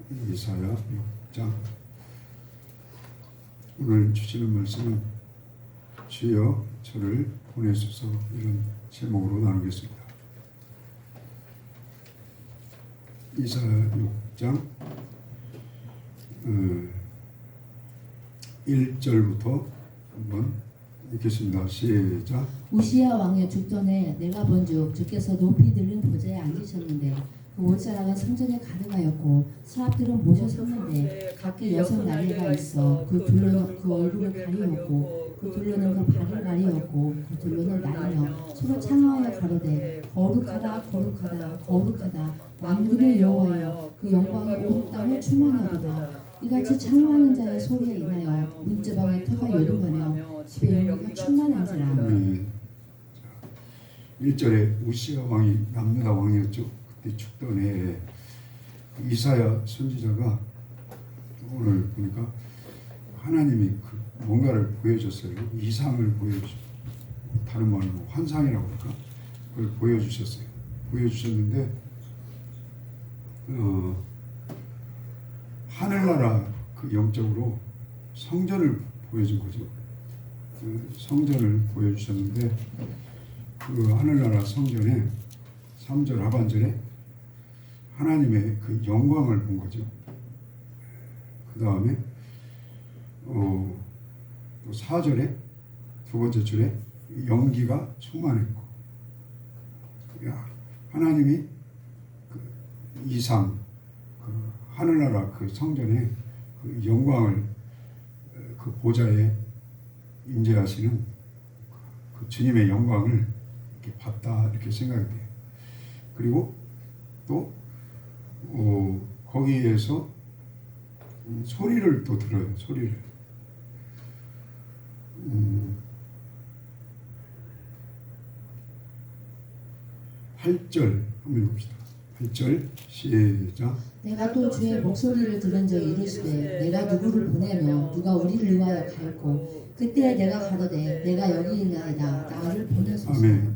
이사야 6장. 오늘 주시는 말씀은 주여 저를 보내소서, 이런 제목으로 나누겠습니다. 이사야 6장 1절부터 한번 읽겠습니다. 시작. 우시야 왕의 죽전에 내가 본즉 주께서 높이 들린 보좌에 앉으셨는데 그 옷자락은 성전에 가득하였고 서랍들은 모셔 섰는데 각기 여섯 나귀가 있어 그 둘로는 그 얼굴을 가리었고 그 둘로는 그 발을 가리었고 그 둘로는 날며 서로 창하여 가로되 거룩하다 거룩하다 거룩하다 만군의 여호와여 그 영광이 온 땅에 충만하도다. 이같이 창조하는 자의 소리에 인하여 문지방의 터가 요동하며 집의 용기가 충만한지라. 1절에 우시야 왕이 남유다 왕이었죠. 그때 죽던 해에 이사야 선지자가 오늘 보니까 하나님이 뭔가를 보여줬어요. 이상을 보여주셨어요. 다른 말로 환상이라고 할까? 그걸 보여주셨어요. 보여주셨는데 하늘나라 그 영적으로 성전을 보여준 거죠. 성전을 보여주셨는데 그 하늘나라 성전에 3절 하반절에 하나님의 그 영광을 본 거죠. 그 다음에 또 4절에 두 번째 줄에 연기가 충만했고, 하나님이 그 이상 그 하늘나라 그 성전에 그 영광을 그 보좌에 임재하시는 그 주님의 영광을 이렇게 봤다, 이렇게 생각이 돼요. 그리고 또 거기에서 소리를 또 들어요. 소리를 8절 한번 읽읍시다. 8절 시작. 내가 또 주의 목소리를 들은 적이 이르시되 내가 누구를 보내며 누가 우리를 위하여 갈고 그때 내가 가로되 내가 여기 있나이다 나를 보내소서. 아멘.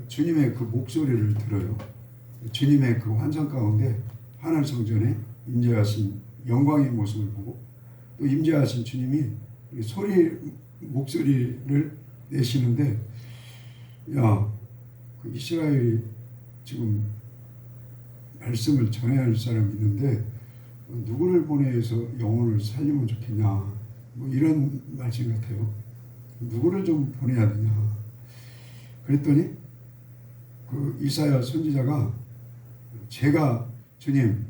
주님의 그 목소리를 들어요. 주님의 그 환상 가운데 하늘 성전에 임재하신 영광의 모습을 보고 또 임재하신 주님이 목소리를 내시는데, 그 이스라엘이 지금 말씀을 전해야 할 사람이 있는데 누구를 보내서 영혼을 살리면 좋겠냐, 뭐 이런 말씀 같아요. 누구를 좀 보내야 되냐. 그랬더니 그 이사야 선지자가 제가 주님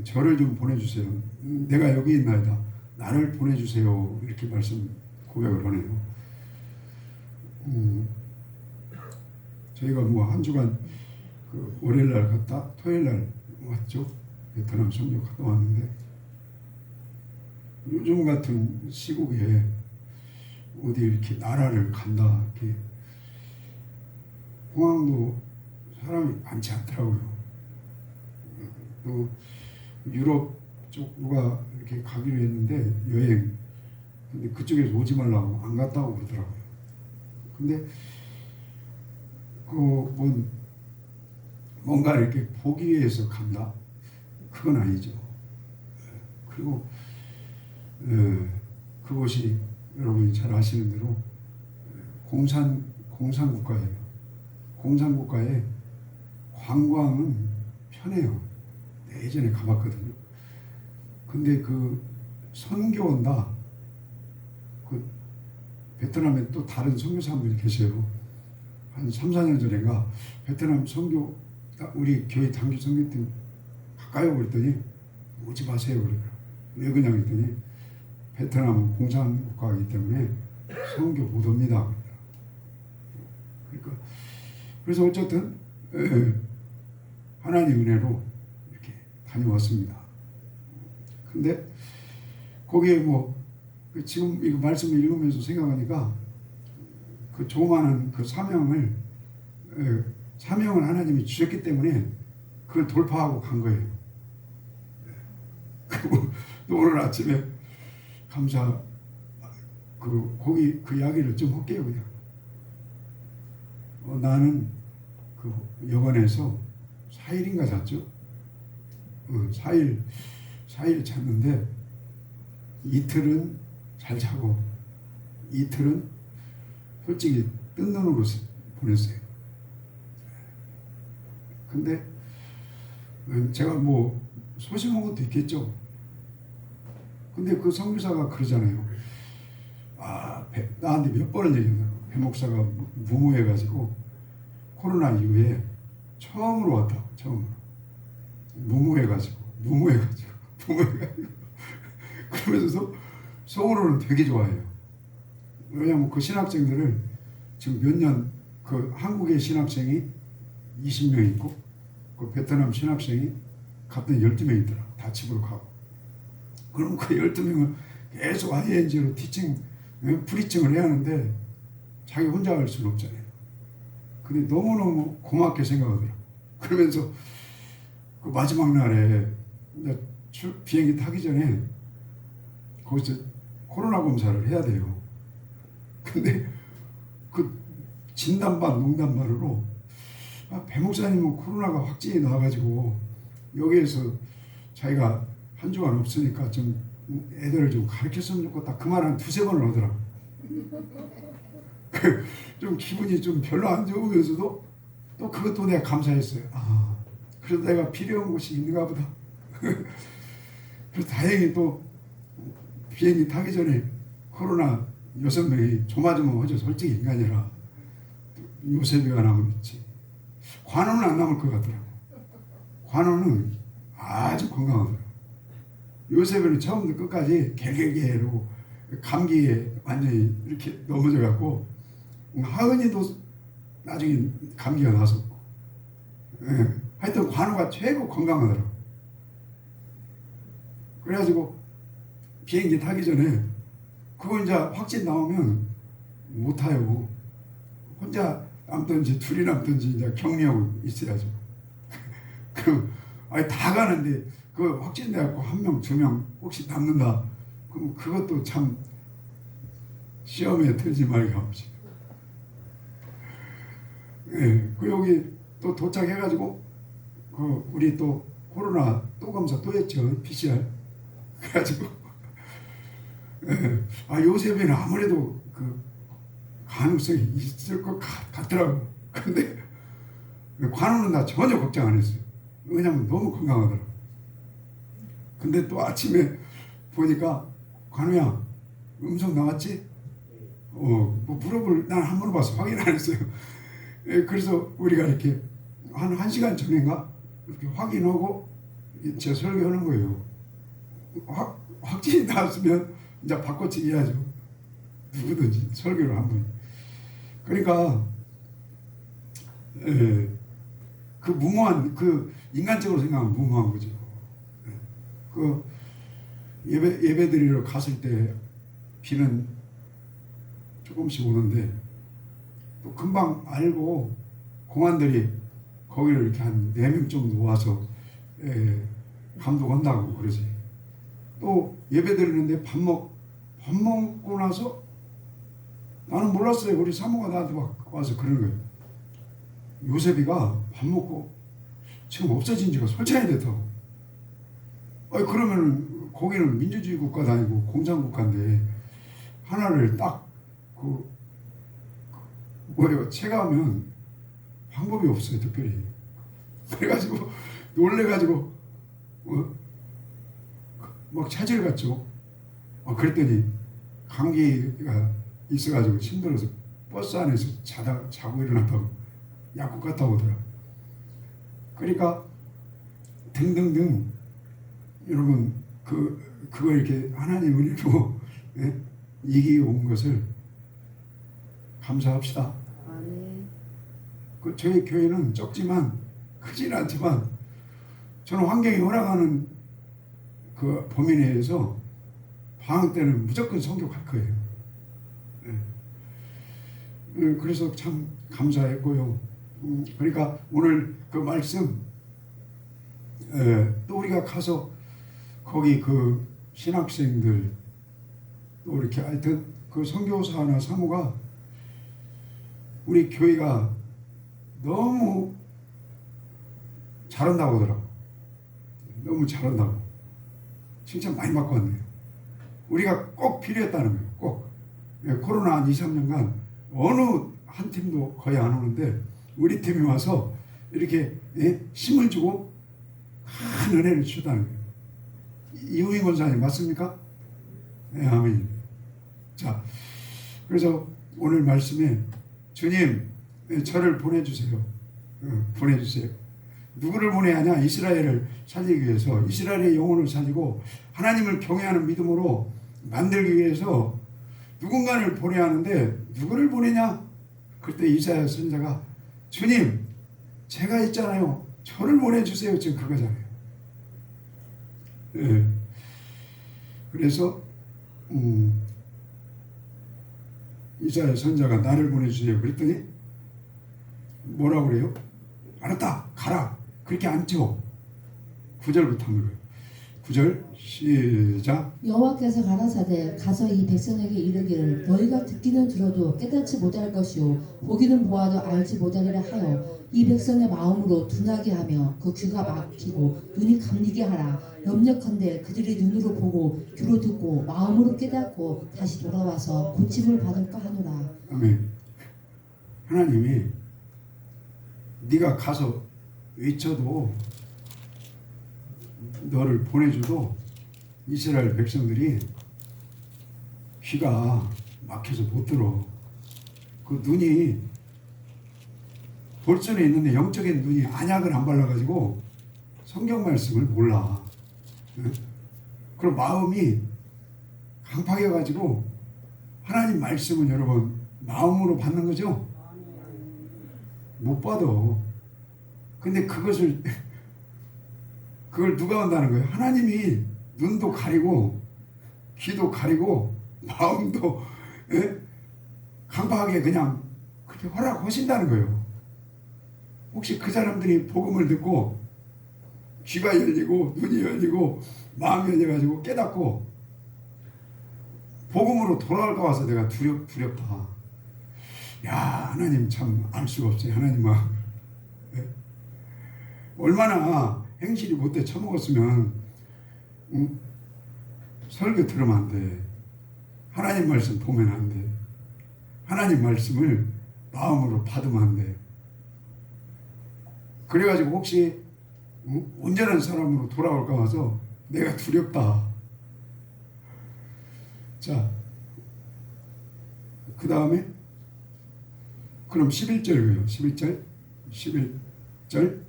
저를 좀 보내주세요. 내가 여기 있나이다. 나를 보내주세요. 이렇게 고백을 하네요. 저희가 뭐 한 주간 그 월요일날 갔다 토요일날 왔죠. 베트남 선교 갔다 왔는데 요즘 같은 시국에 어디 이렇게 나라를 간다, 이렇게 공항도 사람이 많지 않더라고요. 또 유럽 쪽 누가 이렇게 가기로 했는데 여행, 근데 그쪽에서 오지 말라고 안 갔다고 그러더라고요. 근데 뭔가 이렇게 보기 위해서 간다? 그건 아니죠. 그리고 그곳이 여러분이 잘 아시는 대로 공산국가예요. 공산국가에 관광은 편해요. 예전에 가봤거든요. 근데 그 선교 온다, 그 베트남에 또 다른 선교사 한 분이 계세요. 한 3, 4년 전인가 베트남 선교, 우리 교회 장기 선교 때 가까이 오고 그랬더니 오지 마세요 그러더라고요. 왜 그냥 그랬더니 베트남은 공산국가이기 때문에 선교 못 옵니다. 그러니까 그래서 어쨌든 하나님 은혜로 이렇게 다녀왔습니다. 근데 거기에 지금 이거 말씀을 읽으면서 생각하니까 그 조그마한 그 사명을 하나님이 주셨기 때문에 그걸 돌파하고 간 거예요. 그리고 또 오늘 아침에 거기 그 이야기를 좀 할게요. 그냥 나는 그 여관에서 4일인가 잤죠. 4일 4일 잤는데 이틀은 잘 자고 이틀은 솔직히 뜬 눈으로 보냈어요. 근데 제가 뭐 소심한 것도 있겠죠. 근데 그 선교사가 그러잖아요. 나한테 몇 번을 얘기하더라고. 배 목사가 무무해가지고 코로나 이후에 처음으로 왔다. 처음으로. 무무해가지고 그러면서 속으로는 되게 좋아해요. 왜냐면 그 신학생들을 지금 몇 년, 그 한국의 신학생이 20명 있고 그 베트남 신학생이 같은 12명 있더라. 다 집으로 가고. 그럼 그 12명을 계속 ING로 티칭, 프리칭을 해야 하는데 자기 혼자 할 수는 없잖아요. 근데 너무너무 고맙게 생각하더라. 그러면서 그 마지막 날에 이제 비행기 타기 전에 거기서 코로나 검사를 해야 돼요. 근데 그 진단반 농담반으로 배 목사님은 코로나가 확진이 나와가지고 여기에서 자기가 한 주간 없으니까 좀 애들을 좀 가르쳤으면 좋겠다. 그 말 한 두세 번을 하더라. 좀 기분이 좀 별로 안 좋으면서도 또 그것도 내가 감사했어요. 그래도 내가 필요한 곳이 있는가 보다. 그래서 다행히 또 비행기 타기 전에 코로나 6명이 조마조마하죠. 솔직히 인간이라. 요셉이가 남은 있지. 관우는 안 남을 것 같더라고. 관우는 아주 건강하더라고. 요셉은 처음부터 끝까지 갤갤갤로 감기에 완전히 이렇게 넘어져 갖고 하은이도 나중에 감기가 났었고 하여튼 관우가 최고 건강하더라고. 그래가지고 비행기 타기 전에 그거 이제 확진 나오면 못 타요. 혼자 남든지 둘이 남든지 이제 격리하고 있어야죠. 그럼 다 가는데 그 확진돼갖고 1명, 2명 혹시 남는다. 그럼 그것도 참 시험에 들지 말기가 없지. 그 여기 또 도착해가지고 그 우리 또 코로나 또 검사 또 했죠. PCR. 그래가지고 요셉에는 아무래도 그 가능성이 있을 것 같더라고. 근데 관우는 나 전혀 걱정 안 했어요. 왜냐면 너무 건강하더라고. 근데 또 아침에 보니까 관우야 음성 나왔지? 뭐 물어볼 난 한 번 봐서 확인 안 했어요. 그래서 우리가 이렇게 한 1시간 전인가 이렇게 확인하고 제 설교하는 거예요. 확진이 나왔으면 이제 바꿔치기 해야죠. 누구든지 설교를 한 번. 그러니까 그 무모한 그 인간적으로 생각하면 무모한 거죠. 그 예배 드리러 갔을 때 비는 조금씩 오는데 또 금방 알고 공안들이 거기를 이렇게 한 4명 정도 와서 감독한다고 그러지. 또 예배 드리는데 밥 먹고 나서 나는 몰랐어요. 우리 사모가 나한테 와서 그러는 거예요. 요셉이가 밥 먹고 지금 없어진 지가 솔찬이 됐다고. 그러면은 거기는 민주주의 국가도 아니고 공산국가인데 하나를 딱 체가하면 방법이 없어요. 특별히. 그래가지고 놀래가지고 막 찾으러 갔죠. 그랬더니 감기가 있어가지고 힘들어서 버스 안에서 자고 일어났다고 약국 갔다 오더라. 그러니까 등등등 여러분 그거 이렇게 하나님 은혜로 이기고 온 것을 감사합시다. 저희 교회는 적지만 크지는 않지만 저는 환경이 허락하는 그 범위 내에서 방학 때는 무조건 성교할 거예요. 그래서 참 감사했고요. 그러니까 오늘 그 말씀 또 우리가 가서 거기 그 신학생들 또 이렇게 하여튼 그 선교사나 사모가 우리 교회가 너무 잘한다고 하더라고. 너무 잘한다고. 칭찬 많이 받고 왔네요. 우리가 꼭 필요했다는 거예요. 꼭. 예, 코로나 한 2, 3년간 어느 한 팀도 거의 안 오는데 우리 팀이 와서 이렇게 힘을 주고 큰 은혜를 주다는 거예요. 이우희 권사님 맞습니까? 네, 아멘. 자, 그래서 오늘 말씀에 주님 저를 보내주세요. 보내주세요. 누구를 보내야 하냐? 이스라엘을 살리기 위해서, 이스라엘의 영혼을 살리고 하나님을 경외하는 믿음으로 만들기 위해서 누군가를 보내야 하는데 누구를 보내냐? 그때 이사야 선지자가 주님 제가 있잖아요. 저를 보내주세요. 지금 그거잖아요. 예. 그래서 이사야 선지자가 나를 보내주세요. 그랬더니 뭐라고 그래요? 알았다 가라. 그렇게 앉죠. 9절부터 하는 거예요. 9절 시작. 여호와께서 가라사대 가서 이 백성에게 이르기를 너희가 듣기는 들어도 깨닫지 못할 것이요 보기는 보아도 알지 못하리라 하여 이 백성의 마음으로 둔하게 하며 그 귀가 막히고 눈이 감리게 하라. 염려컨대 그들이 눈으로 보고 귀로 듣고 마음으로 깨닫고 다시 돌아와서 고침을 받을까 하노라. 아멘. 하나님이 네가 가서 외쳐도 너를 보내줘도 이스라엘 백성들이 귀가 막혀서 못 들어. 그 눈이 볼 수는 있는데 영적인 눈이 안약을 안 발라가지고 성경 말씀을 몰라. 그럼 마음이 강팍해가지고 하나님 말씀은 여러분 마음으로 받는 거죠? 못 받아. 근데 그걸 누가 한다는 거예요? 하나님이 눈도 가리고 귀도 가리고 마음도 강팍하게 그냥 그렇게 허락하신다는 거예요. 혹시 그 사람들이 복음을 듣고 귀가 열리고 눈이 열리고 마음이 열려가지고 깨닫고 복음으로 돌아올까 봐서 내가 두렵다. 야, 하나님 참 알 수가 없어요. 하나님 마음. 얼마나 행실이 못돼 처먹었으면 설교 들으면 안 돼. 하나님 말씀 보면 안 돼. 하나님 말씀을 마음으로 받으면 안 돼. 그래가지고 혹시 온전한 사람으로 돌아올까 봐서 내가 두렵다. 자, 그 다음에 그럼 11절이에요. 11절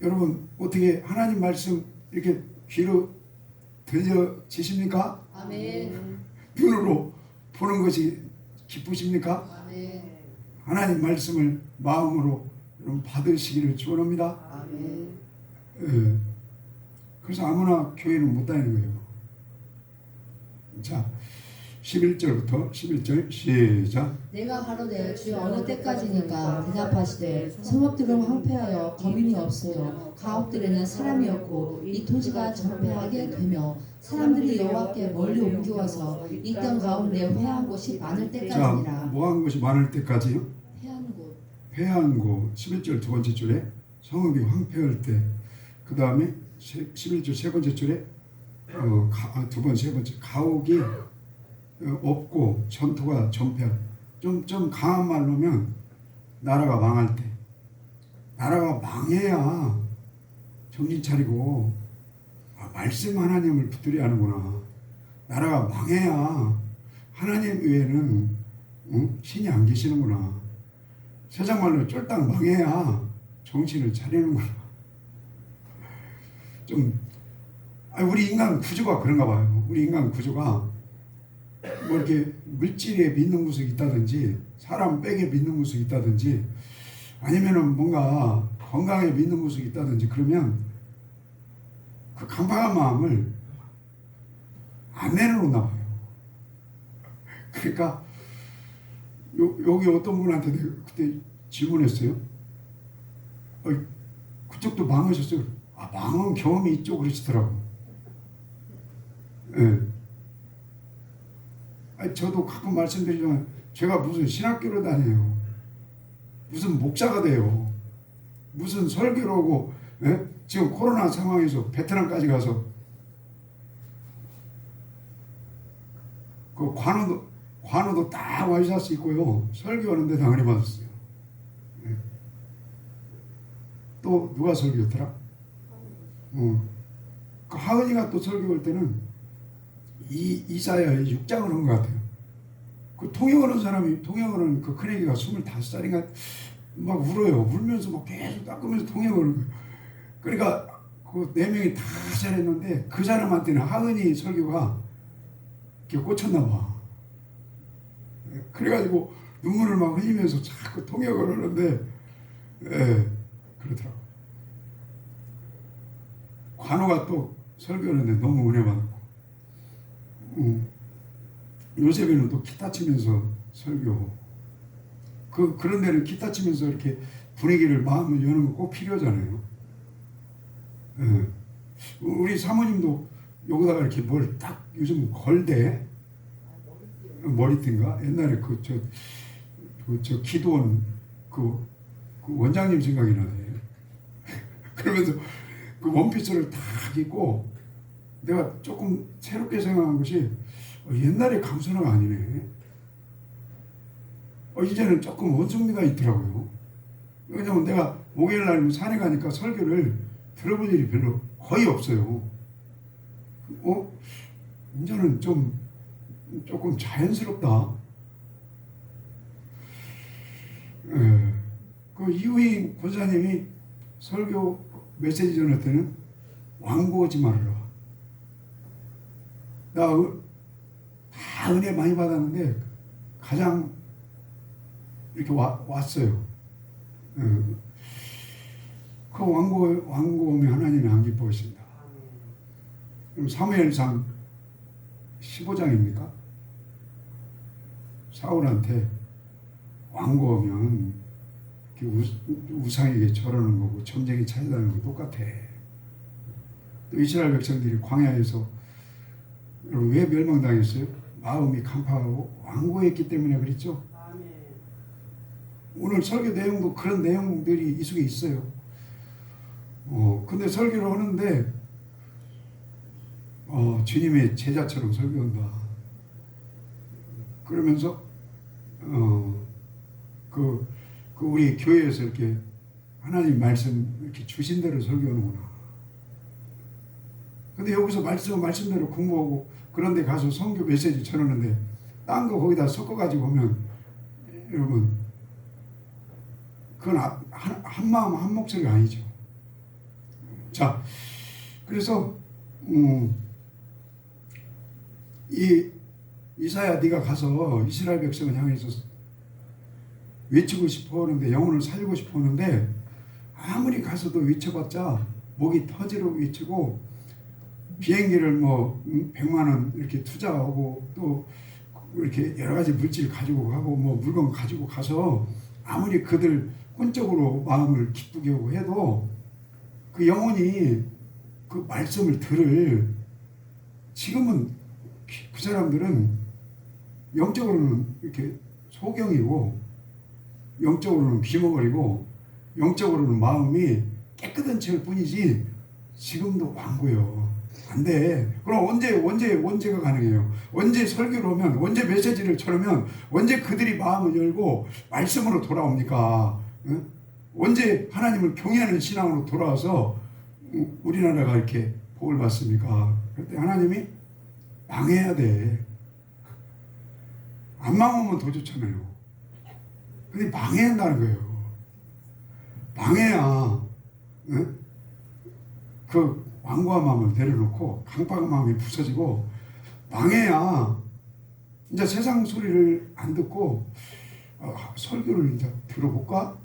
여러분 어떻게 하나님 말씀 이렇게 귀로 들려지십니까? 아멘. 눈으로 보는 것이 기쁘십니까? 아멘. 하나님 말씀을 마음으로 여러분 받으시기를 축원합니다. 아멘. 예. 그래서 아무나 교회는 못 다니는 거예요. 자, 11절부터 11절 시작. 내가 가로되 주여 어느 때까지니까 대답하시되 성읍들은 황폐하여 거민이 없어요 가옥들에는 사람이 없고 이 토지가 전폐하게 되며 사람들이 여호와께 멀리 옮겨와서 이 땅 가운데 회한 곳이 많을 자, 때까지니라. 뭐한 것이 많을 때까지요? 회한 곳. 회한 곳. 11절 두 번째 줄에 성읍이 황폐할 때. 그 다음에 11절 세 번째 줄에 두 번, 세 번째 가옥이 없고 전투가 전폐할. 좀 강한 말로면 나라가 망할 때. 나라가 망해야 정신 차리고 말씀 하나님을 붙들어야 하는구나. 나라가 망해야 하나님 외에는 신이 안 계시는구나. 세상 말로 쫄딱 망해야 정신을 차리는구나. 우리 인간 구조가 그런가 봐요. 우리 인간 구조가 뭐 이렇게 물질에 믿는 구석이 있다든지 사람 빽에 믿는 구석이 있다든지 아니면은 뭔가 건강에 믿는 구석이 있다든지 그러면 그 강팍한 마음을 안 내려놓나 봐요. 그러니까 여기 어떤 분한테 내가 그때 질문했어요. 그쪽도 망하셨어요. 망한 경험이 있죠 그러시더라고. 예. 저도 가끔 말씀드리지만 제가 무슨 신학교로 다녀요. 무슨 목사가 돼요. 무슨 설교를 하고 지금 코로나 상황에서 베트남까지 가서 그 관우도 딱 와이셔츠 입고요. 설교하는데 당연히 받았어요. 네. 또 누가 설교했더라? 그 하은이가 또 설교할 때는 이사야의 6장을 한 것 같아요. 그 통역하는 사람이, 통역하는 그 큰애기가 25살인가 막 울어요. 울면서 막 계속 닦으면서 통역을 하는 거예요. 그러니까 그 4명이 다 잘했는데 그 사람한테는 하은이 설교가 이렇게 꽂혔나 봐. 그래가지고 눈물을 막 흘리면서 자꾸 통역을 하는데, 예, 그러더라고. 관우가 또 설교하는데 너무 은혜 받았고, 요셉이는 또 기타 치면서 설교. 그런 데는 기타 치면서 이렇게 분위기를 마음을 여는 거 꼭 필요하잖아요. 예. 우리 사모님도 여기다가 이렇게 뭘 딱 요즘 걸대 머리띠인가 옛날에 저 기도원 그 원장님 생각이 나네. 그러면서 그 원피스를 딱 입고 내가 조금 새롭게 생각한 것이 옛날에 강선아가 아니네. 이제는 조금 원숭미가 있더라고요. 왜냐면 내가 목요일날 산에 가니까 설교를 들어볼 일이 별로 거의 없어요. 이제는 조금 자연스럽다. 예. 그 이우희 권사님이 설교 메시지 전할 때는 완고하지 말아라. 나 다 은혜 많이 받았는데 가장 이렇게 왔어요. 예. 그 완고함이 하나님이 안 기뻐하신다. 그럼 사무엘상 15장입니까? 사울한테 완고하면 우상에게 절하는 거고 점쟁이 찾아다니는 거 똑같아. 또 이스라엘 백성들이 광야에서 여러분 왜 멸망당했어요? 마음이 간파하고 완고했기 때문에 그랬죠. 오늘 설교 내용도 그런 내용들이 이 속에 있어요. 근데 설교를 하는데 주님의 제자처럼 설교한다. 그러면서 그 우리 교회에서 이렇게 하나님 말씀 이렇게 주신 대로 설교하는구나. 근데 여기서 말씀대로 공부하고 그런데 가서 선교 메시지 전하는데 딴 거 거기다 섞어가지고 오면 여러분 그건 한 마음 한 목소리가 아니죠. 자, 그래서 이사야 네가 가서 이스라엘 백성을 향해서 외치고 싶어 하는데 영혼을 살리고 싶어 하는데 아무리 가서도 외쳐봤자 목이 터지도록 외치고 비행기를 100만 원 이렇게 투자하고 또 이렇게 여러 가지 물질 가지고 가고 물건 가지고 가서 아무리 그들 혼적으로 마음을 기쁘게 하고 해도 그 영혼이 그 말씀을 들을 지금은 그 사람들은 영적으로는 이렇게 소경이고 영적으로는 귀머거리고 영적으로는 마음이 깨끗한 채일 뿐이지 지금도 완고요. 안 돼. 그럼 언제가 가능해요? 언제 설교를 하면, 언제 메시지를 전하면, 언제 그들이 마음을 열고 말씀으로 돌아옵니까? 응? 언제 하나님을 경외하는 신앙으로 돌아와서 우리나라가 이렇게 복을 받습니까? 그때 하나님이 망해야 돼. 안 망하면 더 좋잖아요. 근데 망해야 한다는 거예요. 망해야 응? 그 완고한 마음을 내려놓고 강박한 마음이 부서지고 망해야 이제 세상 소리를 안 듣고 설교를 이제 들어볼까?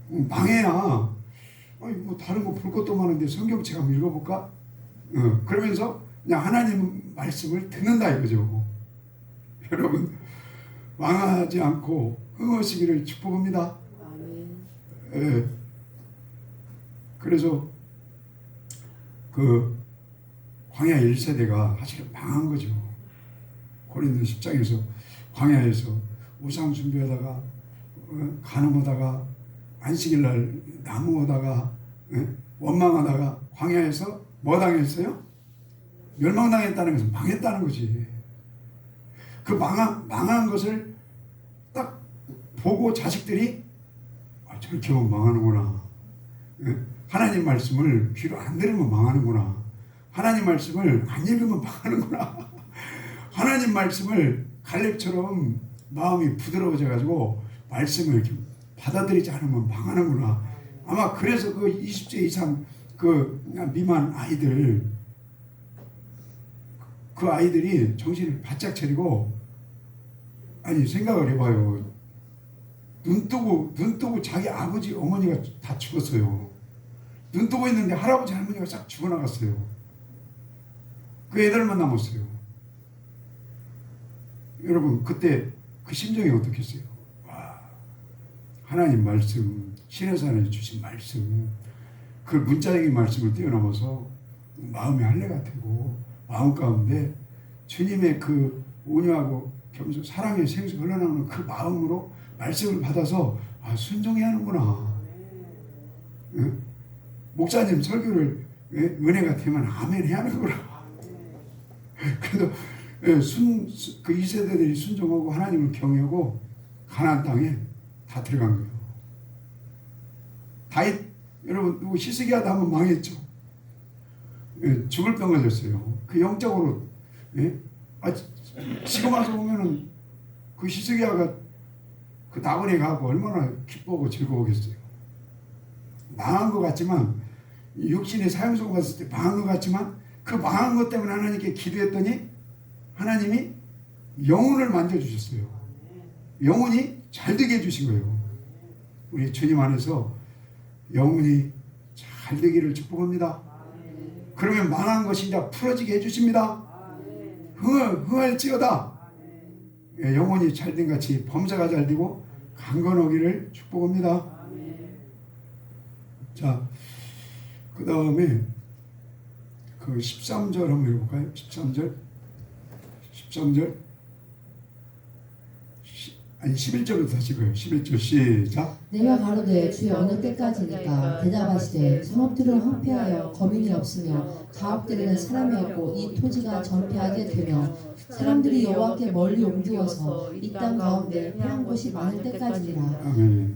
망해야 다른 거 볼 것도 많은데 성경책 한번 읽어볼까? 그러면서 그냥 하나님 말씀을 듣는다 이거죠. 여러분 망하지 않고 흥하시기를 축복합니다. 예. 그래서 그 광야 1세대가 사실은 망한 거죠. 고린도 10장에서 광야에서 우상 숭배하다가 간음하다가 안식일날 나무하다가 원망하다가 광야에서 뭐 당했어요? 멸망당했다는 것은 망했다는 거지. 그 망한 것을 딱 보고 자식들이 저렇게 하면 망하는구나. 하나님 말씀을 귀로 안 들으면 망하는구나. 하나님 말씀을 안 읽으면 망하는구나. 하나님 말씀을 갈렙처럼 마음이 부드러워져 가지고 말씀을 이렇게 받아들이지 않으면 망하는구나. 아마 그래서 그 20세 이상 그 미만 아이들, 그 아이들이 정신을 바짝 차리고, 아니 생각을 해봐요. 눈 뜨고 자기 아버지 어머니가 다 죽었어요. 눈 뜨고 있는데 할아버지 할머니가 싹 죽어나갔어요. 그 애들만 남았어요. 여러분 그때 그 심정이 어떻겠어요? 와, 하나님 말씀, 신의 산에 주신 말씀, 그 문자적인 말씀을 뛰어넘어서 마음이 할례가 되고 마음 가운데 주님의 그 온유하고 겸손 사랑의 생수 흘러나오는 그 마음으로 말씀을 받아서 순종해야 하는구나. 응? 목사님 설교를 은혜가 되면 아멘 해야 하는구나. 그래도 그 2세대들이 순종하고 하나님을 경외하고 가나안 땅에 다 들어간 거예요. 다윗 여러분 누구 히스기야도 한번 망했죠. 죽을 병 걸렸어요. 그 영적으로 지금 와서 보면은 그 히스기야가 그 나그네 가고 얼마나 기쁘고 즐거웠겠어요. 망한 것 같지만 육신의 사형성 갔을 때 망한 것 같지만 그 망한 것 때문에 하나님께 기도했더니 하나님이 영혼을 만져주셨어요. 영혼이 잘 되게 해주신 거예요. 우리 주님 안에서 영혼이 잘 되기를 축복합니다. 그러면 망한 것이 이제 풀어지게 해주십니다. 흥할지어다. 영혼이 잘된 같이 범사가 잘 되고 강건하기를 축복합니다. 자, 그 다음에 그 13절 한번 읽어볼까요? 13절 11절부터 다시 읽어요. 11절 시작. 내가 가로되 주여 어느 때까지니까 대답하시되 성읍들은 황폐하여 거민이 없으며 가옥들에는 사람이 없고 이 토지가 전폐하게 되며 사람들이 여호와께 멀리 옮기어서 이 땅 가운데 패한 곳이 많을 때까지니라. 아멘.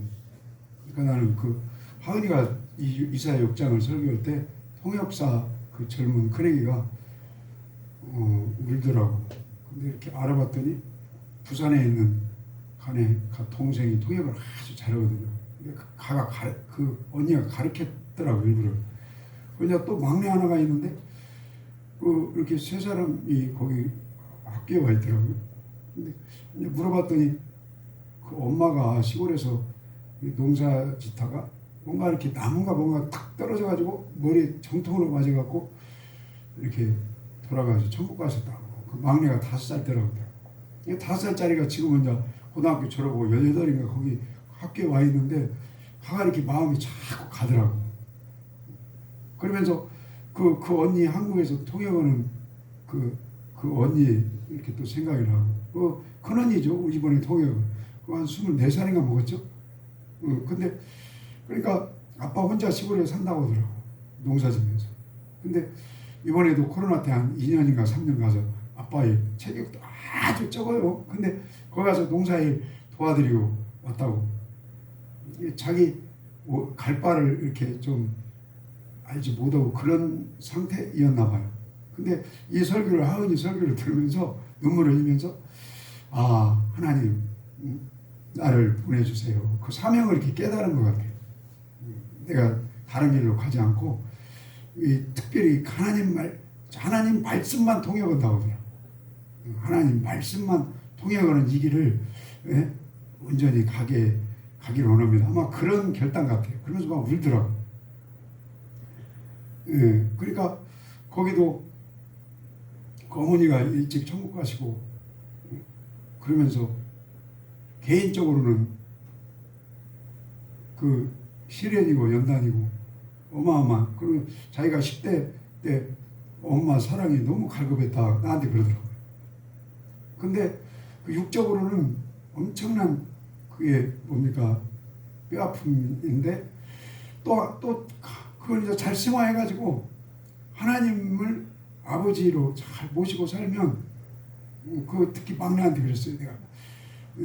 그러니까 나는 그 하은이가 이사야 6장을 설교할 때 통역사 그 젊은 큰애기가 울더라고. 근데 이렇게 알아봤더니 부산에 있는 동생이 통역을 아주 잘하거든요. 그 언니가 가르쳤더라고 일부러. 그러니까 또 막내 하나가 있는데 이렇게 세 사람이 거기 학교에 와 있더라고요. 근데 물어봤더니 그 엄마가 시골에서 농사짓다가 뭔가 이렇게 나무가 뭔가 탁 떨어져가지고 머리에 정통으로 맞아갖고 이렇게 돌아가서 천국 가셨다고. 그 막내가 5살 때라고 하더라고요. 5살짜리가 지금은 이제 고등학교 졸업하고 18인가 거기 학교에 와 있는데 화가 이렇게 마음이 자꾸 가더라고. 그러면서 그 언니 한국에서 통역하는 그 언니 이렇게 또 생각이 나고 큰 언니죠. 이번에 통역을 한 24살인가 먹었죠. 근데 그러니까 아빠 혼자 시골에 산다고 하더라고. 농사지면서. 근데 이번에도 코로나 때 한 2년인가 3년 가서 아빠의 체격도 아주 적어요. 근데 거기 가서 농사일 도와드리고 왔다고. 자기 갈 바를 이렇게 좀 알지 못하고 그런 상태였나 봐요. 근데 이 설교를 하은이 설교를 들으면서 눈물을 흘리면서 하나님 나를 보내주세요. 그 사명을 이렇게 깨달은 것 같아요. 내가 다른 길로 가지 않고 특별히 하나님 말씀만 통역한다고 하더라고요. 하나님 말씀만 통역하는 이 길을 온전히 가기를 원합니다. 아마 그런 결단 같아요. 그러면서 막 울더라고요. 그러니까 거기도 그 어머니가 일찍 천국 가시고 그러면서 개인적으로는 그 시련이고 연단이고 어마어마한. 그리고 자기가 10대 때 엄마 사랑이 너무 갈급했다 나한테 그러더라고요. 근데 그 육적으로는 엄청난 그게 뭡니까 뼈아픔인데 또 그걸 이제 잘 승화해가지고 하나님을 아버지로 잘 모시고 살면 그 특히 막내한테 그랬어요. 내가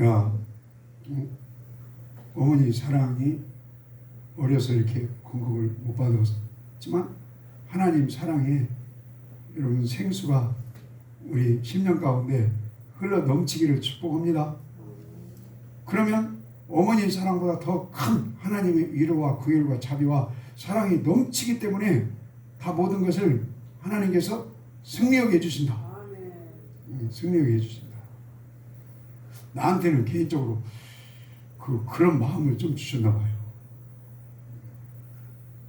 야 어머니 사랑이 어려서 이렇게 건강을 못 받았지만 하나님 사랑에 여러분 생수가 우리 10년 가운데 흘러 넘치기를 축복합니다. 그러면 어머니 사랑보다 더 큰 하나님의 위로와 구휼과 자비와 사랑이 넘치기 때문에 다 모든 것을 하나님께서 승리하게 해주신다. 승리하게 해주신다. 나한테는 개인적으로 그런 마음을 좀 주셨나 봐요.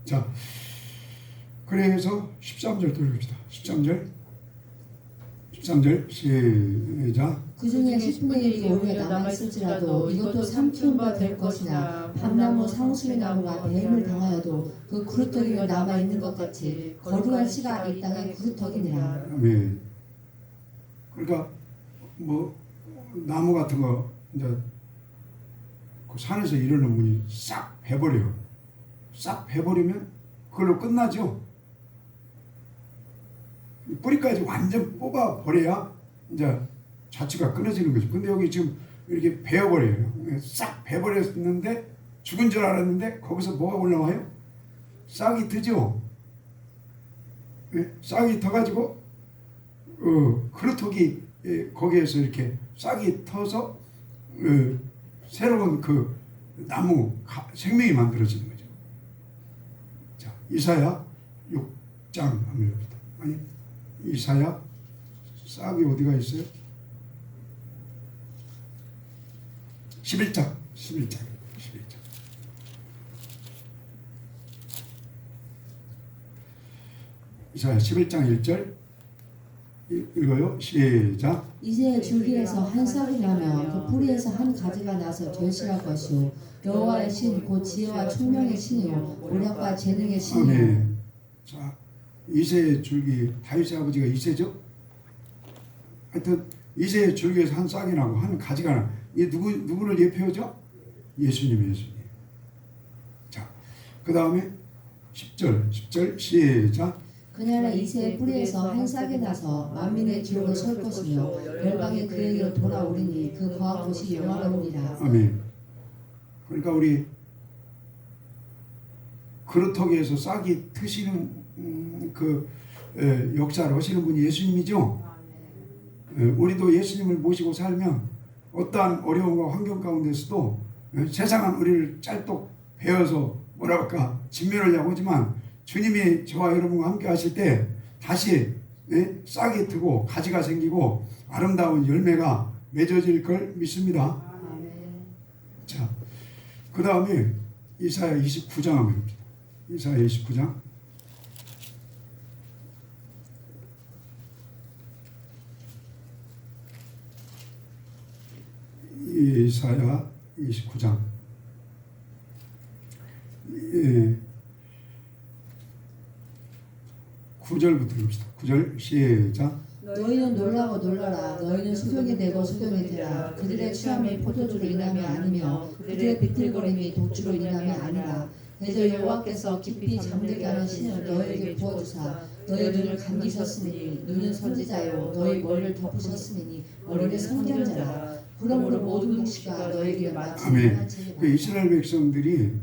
자, 그래서 13절 돌립시다. 13절 시작. 그 중에 10분의 1이 오히려 남아있을지라도 이것도 삼키운 바 될 것이나 밤나무 상수리 나무가 뱀을 당하여도 그 그루터기가 남아있는 것 같이 거룩한 씨가 이 땅에 그루터기니라. 네. 그러니까 뭐 나무 같은 거 이제 그 산에서 이르는 분이 싹 베버려요. 싹 베버리면 그걸로 끝나죠. 뿌리까지 완전 뽑아 버려야 이제 자취가 끊어지는 거죠. 근데 여기 지금 이렇게 베어버려요. 싹 베버렸는데 죽은 줄 알았는데 거기서 뭐가 올라와요? 싹이 트죠. 싹이 터가지고 그루터기 거기에서 이렇게 싹이 터서 새로운 그 나무 생명이 만들어지는 거죠. 자, 이사야 6장 한번 봅시다. 아니 이사야 싹이 어디가 있어요? 11장 이사야 11장 1절 읽어요. 시작. 이제 줄기에서 한 싹이 나며 그 뿌리에서 한 가지가 나서 결실할 것이요 여호와의 신 곧 지혜와 총명의 신이요 오력과 재능의 신이요. 아멘. 자, 이새의 줄기, 다윗의 아버지가 이새죠. 하여튼 이새의 줄기에서 한 싹이 나고 한 가지가 나. 이 누구를 예표하죠? 예수님. 자, 그 다음에 10절 시작. 그날에 이새의 뿌리에서 한 싹이 나서 만민의 기록을 설 것이며 열방이 그에게로 돌아오리니 그 거한 곳이 영화로우리라. 아멘. 그러니까 우리 그루터기에서 싹이 트시는 역사를 하시는 분이 예수님이죠. 우리도 예수님을 모시고 살면 어떠한 어려움과 환경 가운데서도 세상은 우리를 짤독 베어서 뭐랄까 진멸하려고 하지만 주님이 저와 여러분과 함께 하실 때 다시 싹이 트고 가지가 생기고 아름다운 열매가 맺어질 걸 믿습니다. 자, 그 다음에 이사야 29장 한번 봅시다. 이사야 29장. 이사야 29장. 9절부터 읽읍시다. 9절 시작. 너희는 놀라고 놀라라. 너희는 소경이 되고 소경이 되라. 그들의 취함이 포도주로 인함이 아니며 그들의 비틀거림이 독주로 인함이 아니라. 대저 여호와께서 깊이 잠들게 하는 신을 너희에게 부어주사 너희 눈을 감기셨으니 눈은 선지자요 너희 머리를 덮으셨으니 머리는 선견자라. 그러므로 모든 묵시가 너희에게 마치 아멘. 그 이스라엘 백성들이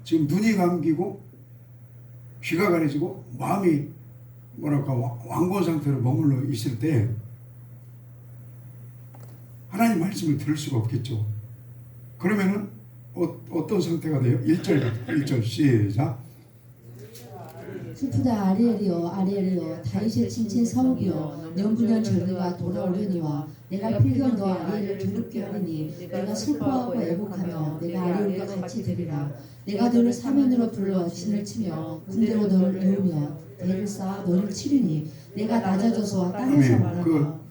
지금 눈이 감기고 귀가 가려지고 마음이 뭐랄까 완고 상태로 머물러 있을 때 하나님 말씀을 들을 수가 없겠죠. 그러면은 어떤 상태가 돼요? 1절 시작. 슬프다 아리엘이여 아리엘이여 다윗의 친친 성읍이여 명분한 절기가 돌아오려니와 내가 필경 너 아리엘을 두렵게 하리니 내가 슬퍼하고 애곡하며 내가 아리엘과 같이 되리라. 내가 너를 사면으로 불러 진을 치며 군대로 너를 애우며 대를 쌓아 너를 치리니 내가 낮아져서 땅에서 말하며.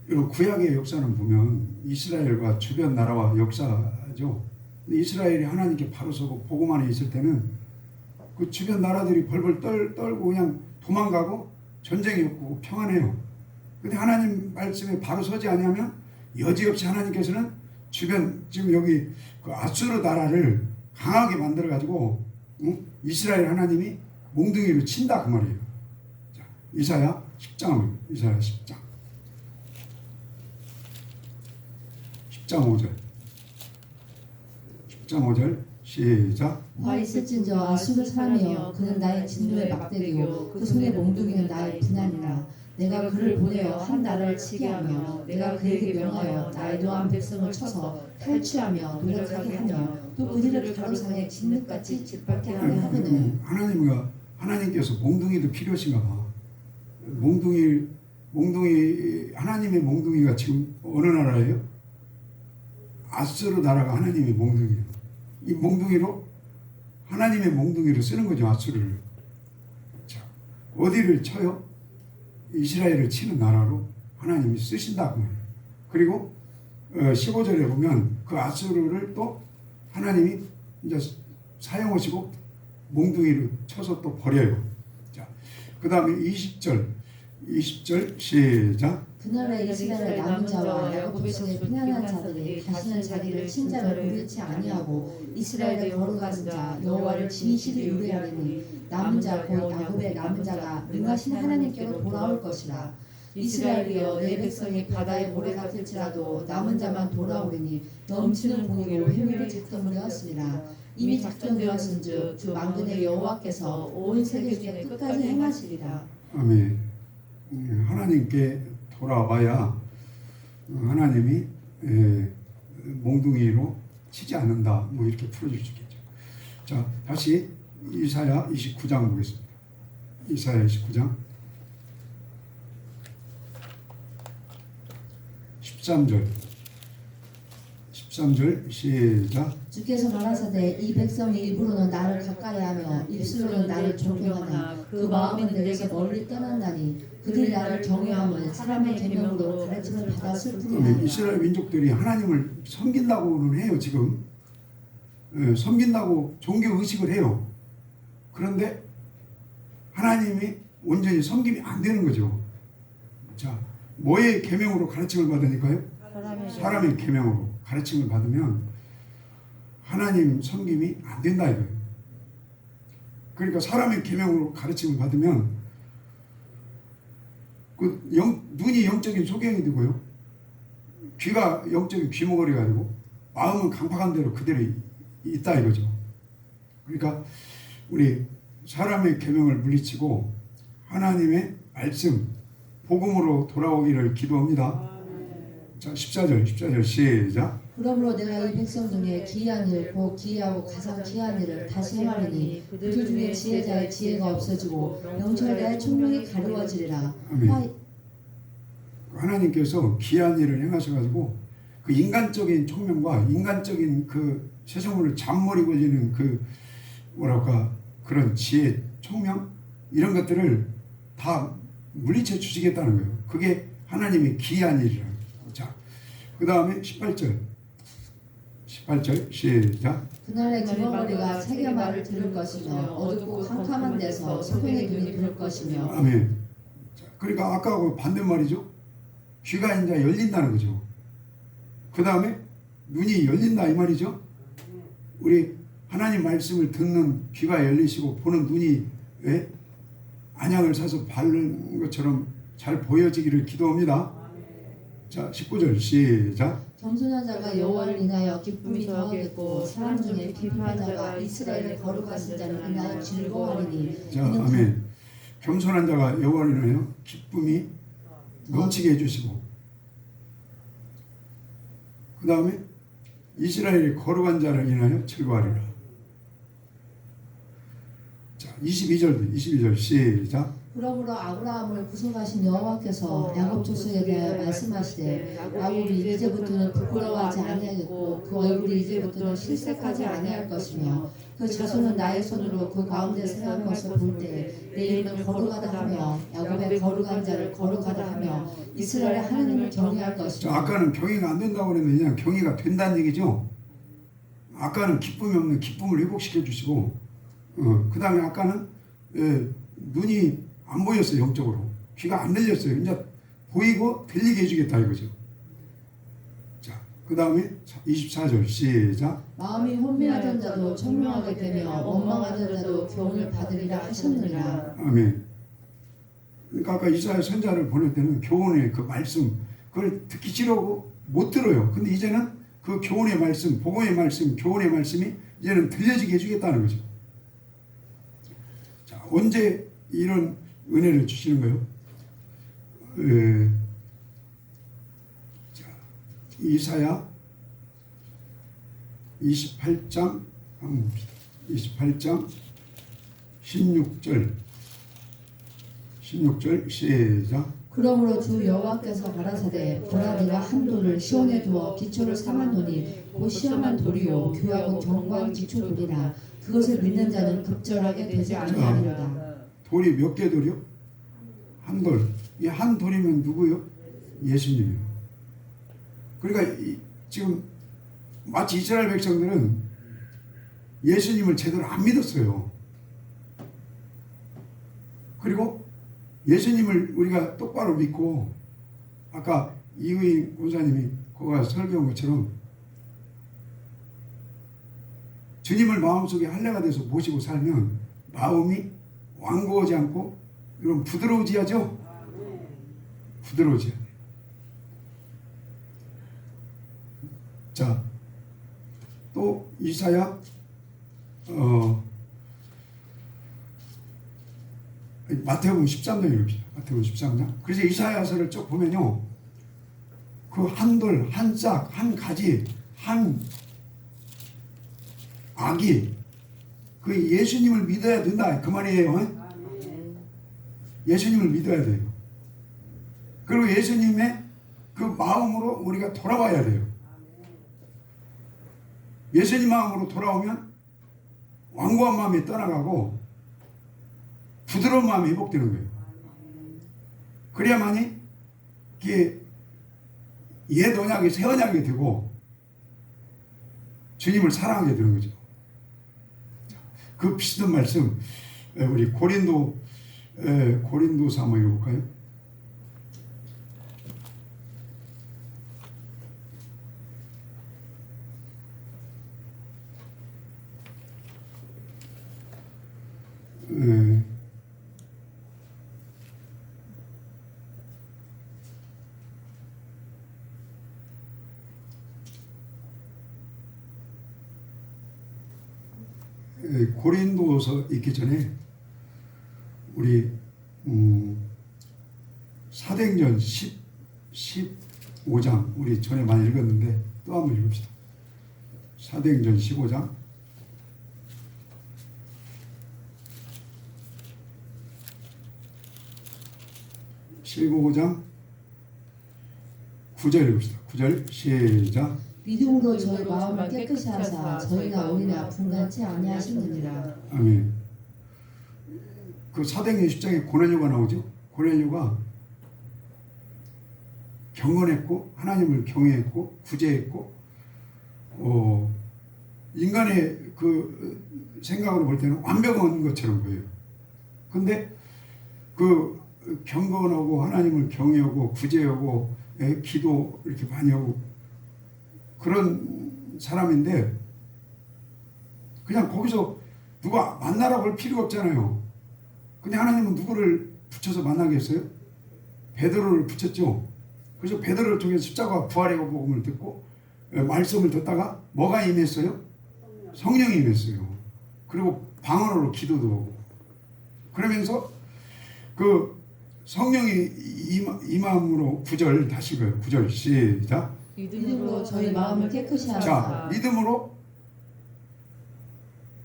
이런 구약의 역사는 보면 이스라엘과 주변 나라와 역사죠. 이스라엘이 하나님께 바로 서고 복음 안에 있을 때는 그 주변 나라들이 벌벌 떨고 그냥 도망가고 전쟁이 없고 평안해요. 근데 하나님 말씀에 바로 서지 않으면 여지없이 하나님께서는 주변 지금 여기 그 아수르 나라를 강하게 만들어 가지고 이스라엘 하나님이 몽둥이로 친다 그 말이에요. 자, 이사야 10장, 이사야 10장 5절 10장 5절 시작. 화 있을진저 아수르 사람이여 그는 나의 진노의 막대기요 그 손의 몽둥이는 나의 분한이라. 내가 그를 보내어 한 나라를 치게 하며 내가 그에게 명하여 나의 노한 백성을 쳐서 탈취하며 노력하게 하며 또 그들을 가로상에 진흙같이 짓밟게 하려 하거늘. 하나님께서 몽둥이도 필요하신가 봐. 몽둥이 하나님의 몽둥이가 지금 어느 나라예요? 아수르 나라가 하나님의 몽둥이에요. 이 몽둥이로 하나님의 몽둥이로 쓰는 거죠, 아수르를. 자, 어디를 쳐요? 이스라엘을 치는 나라로 하나님이 쓰신다 그 말이에요. 그리고 15절에 보면 그 아수르를 또 하나님이 이제 사용하시고 몽둥이로 쳐서 또 버려요. 자, 그 다음에 20절 시작. 그날에 이스라엘 남은 자와 야곱 백성의 편안한 자들이 다시는 자기를 친자를 부르지 아니하고 이스라엘의 거룩한 자 여호와를 진실히 의뢰하리니 남은 자 곧 야곱의 남은 자가 능하신 하나님께로 돌아올 것이라. 이스라엘이여 내 백성이 바다의 모래 같을지라도 남은 자만 돌아오리니 넘치는 공의로 회개를 작정되었으리라. 이미 작정되었은즉 주 만군의 여호와께서 온 세계 중에 끝까지 행하시리라. 아멘. 하나님께 돌아와야 하나님이 몽둥이로 치지 않는다. 뭐 이렇게 풀어줄 수 있겠죠. 자, 다시 이사야 29장 보겠습니다. 이사야 29장 13절 시작. 주께서 가라사대 이 백성이 입으로는 나를 가까이하며 입술로는 나를 존경하나 그 마음은 내게서 멀리 떠난다니 그들이 나를 경외함은 사람의 계명으로 가르침을 받았을 뿐이라. 이스라엘 민족들이 하나님을 섬긴다고는 해요. 지금 섬긴다고 종교 의식을 해요. 그런데 하나님이 온전히 섬김이 안 되는 거죠. 자, 뭐의 계명으로 가르침을 받으니까요? 사람의 계명으로 가르침을 받으면 하나님 섬김이 안 된다 이거예요. 그러니까 사람의 계명으로 가르침을 받으면 눈이 영적인 소경이 되고요, 귀가 영적인 귀머거리가 되고 마음은 강팍한 대로 그대로 있다 이거죠. 그러니까 우리 사람의 계명을 물리치고 하나님의 말씀 복음으로 돌아오기를 기도합니다. 자, 14절 시작. 그러므로 내가 이 백성 중에 기이한 일, 곧 기이하고 가장 귀한 일을 다시 행하리니 그들 중에 지혜자의 지혜가 없어지고 명철자의 총명이 가리워지리라. 하나님께서 기이한 일을 행하셔가지고 그 인간적인 총명과 인간적인 그 세상으로 잔머리 걸리는 그 뭐랄까 그런 지혜, 총명 이런 것들을 다 물리쳐 주시겠다는 거예요. 그게 하나님의 기이한 일이라. 자, 그 다음에 18절 시작. 그날의 기머거리가 세계 말을 들을 것이며 어둡고 캄캄한 데서 소경의 눈이 들을 것이며. 아멘. 자, 그러니까 아까하고 반대말이죠. 귀가 이제 열린다는 거죠. 그 다음에 눈이 열린다 이 말이죠. 우리 하나님 말씀을 듣는 귀가 열리시고 보는 눈이 안양을 사서 바른 것처럼 잘 보여지기를 기도합니다. 자, 19절 시작. 겸손한 자가 여호와를 인하여 기쁨이 더하겠고 사람 중에 비판한 자가 이스라엘의 거룩하신 자를 인하여 즐거워하리니. 자, 아멘. 겸손한 자가 여호와를 인하여 기쁨이 넘치게 해주시고 그 다음에 이스라엘의 거룩한 자를 인하여 즐거워하리라. 자, 22절 시작. 그러므로 아브라함을 구속하신 여호와께서 야곱 족속에 대하여 말씀하시되 야곱이 이제부터는 부끄러워하지 아니하겠고 그 얼굴이 이제부터는 실색하지 아니할 것이며 그 자손은 나의 손으로 그 가운데 생한 것을 볼 때 내 이름을 거룩하다 하며 야곱의 거룩한 자를 거룩하다 하며 이스라엘의 하나님을 경외할 것이며. 아까는 경외가 안 된다고 그랬는데 그냥 경외가 된다는 얘기죠. 아까는 기쁨이 없는 기쁨을 회복시켜 주시고 그 다음에 아까는 눈이 안 보였어요. 영적으로 귀가 안 들렸어요. 이제 보이고 들리게 해주겠다 이거죠. 자, 그 그 다음에 24절 시작. 마음이 혼미하던 자도 청명하게 되며 원망하던 자도 교훈을 받으리라 하셨느니라. 아멘. 그러니까 아까 이사야 선자를 보낼 때는 교훈의 그 말씀 그걸 듣기 싫어하고 못 들어요. 근데 이제는 그 교훈의 말씀, 복음의 말씀, 교훈의 말씀이 이제는 들려지게 해주겠다는 거죠. 자, 언제 이런 은혜를 주시는 거예요? 자, 이사야 28장 한번 봅시다. 28장 16절 시작. 그러므로 주 여호와께서 가라사대 보라 내가 한 돌을 시온에 두어 기초를 삼았노니 곧 시험한 돌이요 교하고 견고한 기초 돌이라 그것을 믿는 자는 급절하게 되지 아니하리로다. 돌이 몇 개 돌이요? 한 돌. 이 한 돌이면 누구요? 예수님이요. 그러니까 지금 마치 이스라엘 백성들은 예수님을 제대로 안 믿었어요. 그리고 예수님을 우리가 똑바로 믿고 아까 이의인 권사님이 거기 가서 설교한 것처럼 주님을 마음속에 할례가 돼서 모시고 살면 마음이 완고하지 않고 이런 부드러워지야죠. 부드러워져야 돼. 자, 또 이사야 마태복음 13장 읽읍시다. 마태복음 13장. 그래서 이사야서를 쭉 보면요, 그 한 돌, 한 싹, 한 가지, 한 아기, 그 예수님을 믿어야 된다 그 말이에요. 예수님을 믿어야 돼요. 그리고 예수님의 그 마음으로 우리가 돌아와야 돼요. 예수님 마음으로 돌아오면 완고한 마음이 떠나가고 부드러운 마음이 회복되는 거예요. 그래야만이 이게 옛 언약이 새 언약이 되고 주님을 사랑하게 되는 거죠. 그 비슷한 말씀 우리 고린도서 한번 읽어볼까요? 고린도서 읽기 전에 우리 사도행전 15장 우리 전에 많이 읽었는데 또 한번 읽읍시다. 사도행전 15장 9절 읽읍시다. 9절 시작. 믿음으로 저희 마음을 깨끗이 하사 저희가 오늘의 아픔 같지 아니하시느니라. 아멘. 그 사도행전 10장에 고넬료가 나오죠. 고넬료가 경건했고 하나님을 경외했고 구제했고 인간의 그 생각으로 볼 때는 완벽한 것처럼 보여요. 근데 그 경건하고 하나님을 경외하고 구제하고 기도 이렇게 많이 하고 그런 사람인데 그냥 거기서 누가 만나라고 할 필요가 없잖아요. 근데 하나님은 누구를 붙여서 만나겠어요? 베드로를 붙였죠. 그래서 베드로를 통해서 십자가 부활의 복음을 듣고 말씀을 듣다가 뭐가 임했어요? 성령이 임했어요. 그리고 방언으로 기도도 하고 그러면서 그 성령이 임함으로 9절 다시 읽어요. 9절 시작. 믿음으로 저희 마음을 깨끗이 하사. 자, 믿음으로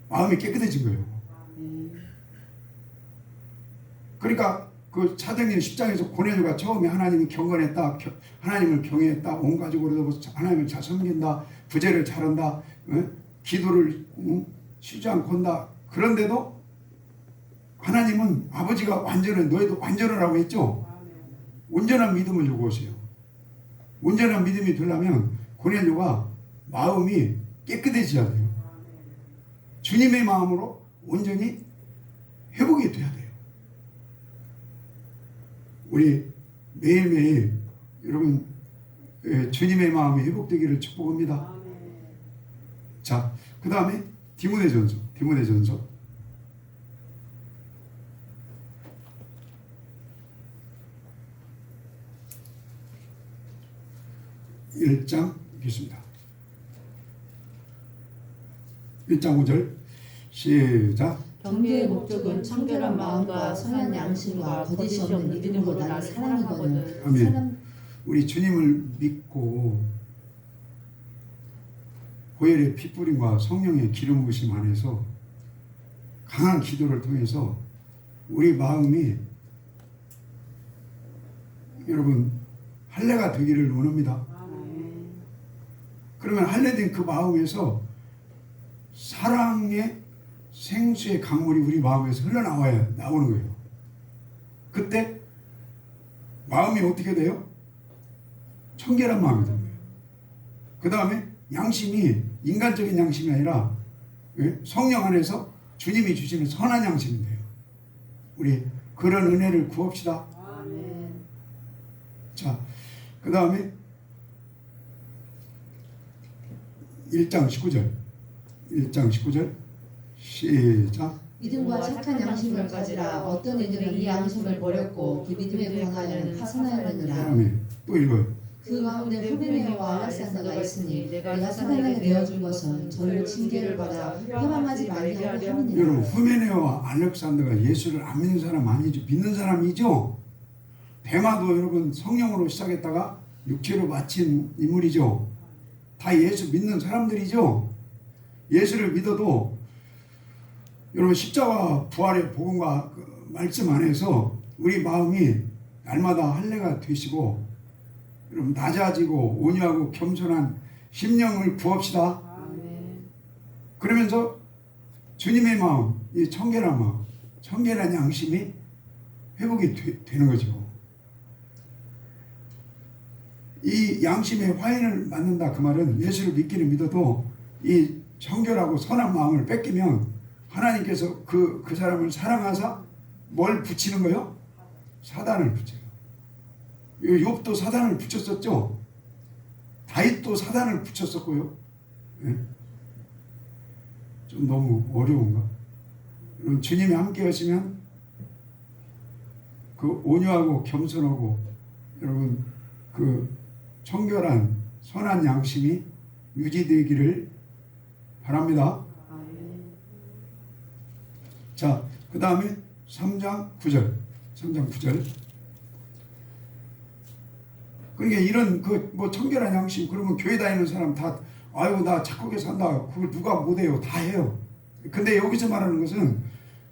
마음이 깨끗해진 거예요. 그러니까 그 사도행전 10장에서 고넬료가 처음에 하나님을 경건했다, 하나님을 경외했다, 온 가족으로 하나님을 잘 섬긴다, 부제를 잘한다, 기도를 쉬지 않고 한다. 그런데도 하나님은 아버지가 완전해, 너희도 완전하라고 했죠. 온전한 믿음을 요구하세요. 온전한 믿음이 되려면 고넬료가 마음이 깨끗해져야 돼요. 주님의 마음으로 온전히 회복이 돼야 돼요. 우리 매일매일 여러분 주님의 마음이 회복되기를 축복합니다. 자, 그 다음에 디모데전서 1장 읽겠습니다. 1장 5절 시작. 경계의 목적은 청결한 마음과 선한 양심과 거짓이 없는 믿음으로 나는 사랑이거든. 아멘. 우리 주님을 믿고 보혈의 핏뿌림과 성령의 기름 부으심 안에서 강한 기도를 통해서 우리 마음이 여러분 할례가 되기를 원합니다. 그러면 할례된 그 마음에서 사랑의 생수의 강물이 우리 마음에서 흘러나와야 나오는 거예요. 그때 마음이 어떻게 돼요? 청결한 마음이 되는 거예요. 그 다음에 양심이 인간적인 양심이 아니라 성령 안에서 주님이 주시는 선한 양심이 돼요. 우리 그런 은혜를 구합시다. 자, 그 다음에 1장 19절 시작. 믿음과 착한 양심을 가지라. 어떤 이들은 이 양심을 버렸고 그 믿음에 관하여는 파선하였느니라. 아멘. 또 읽어요. 그 가운데 후메네오와 알렉산더가 있으니 내가 사단에게 내어준 것은 저희로 징계를 받아 회방하지 말게 하려 함이니라. 여러분, 후메네오와 알렉산더가 예수를 안 믿는 사람 아니죠? 믿는 사람이죠. 대마도 여러분 성령으로 시작했다가 육체로 마친 인물이죠. 다 예수 믿는 사람들이죠. 예수를 믿어도 여러분 십자가 부활의 복음과 그 말씀 안에서 우리 마음이 날마다 할례가 되시고 여러분 낮아지고 온유하고 겸손한 심령을 구합시다. 그러면서 주님의 마음, 이 청결한 마음, 청결한 양심이 회복이 되는 거죠. 이 양심의 화인을 맞는다 그 말은 예수를 믿기는 믿어도 이 청결하고 선한 마음을 뺏기면 하나님께서 그 사람을 사랑하사 뭘 붙이는 거요? 사단을 붙여요. 욥도 사단을 붙였었죠. 다윗도 사단을 붙였었고요. 네? 좀 너무 어려운가? 여러분 주님이 함께 하시면 그 온유하고 겸손하고 여러분 그 청결한 선한 양심이 유지되기를 바랍니다. 자, 그 다음에 3장 9절. 그러니까 이런 그 뭐 청결한 양심, 그러면 교회 다니는 사람 다 아유 나 착하게 산다. 그걸 누가 못해요? 다 해요. 근데 여기서 말하는 것은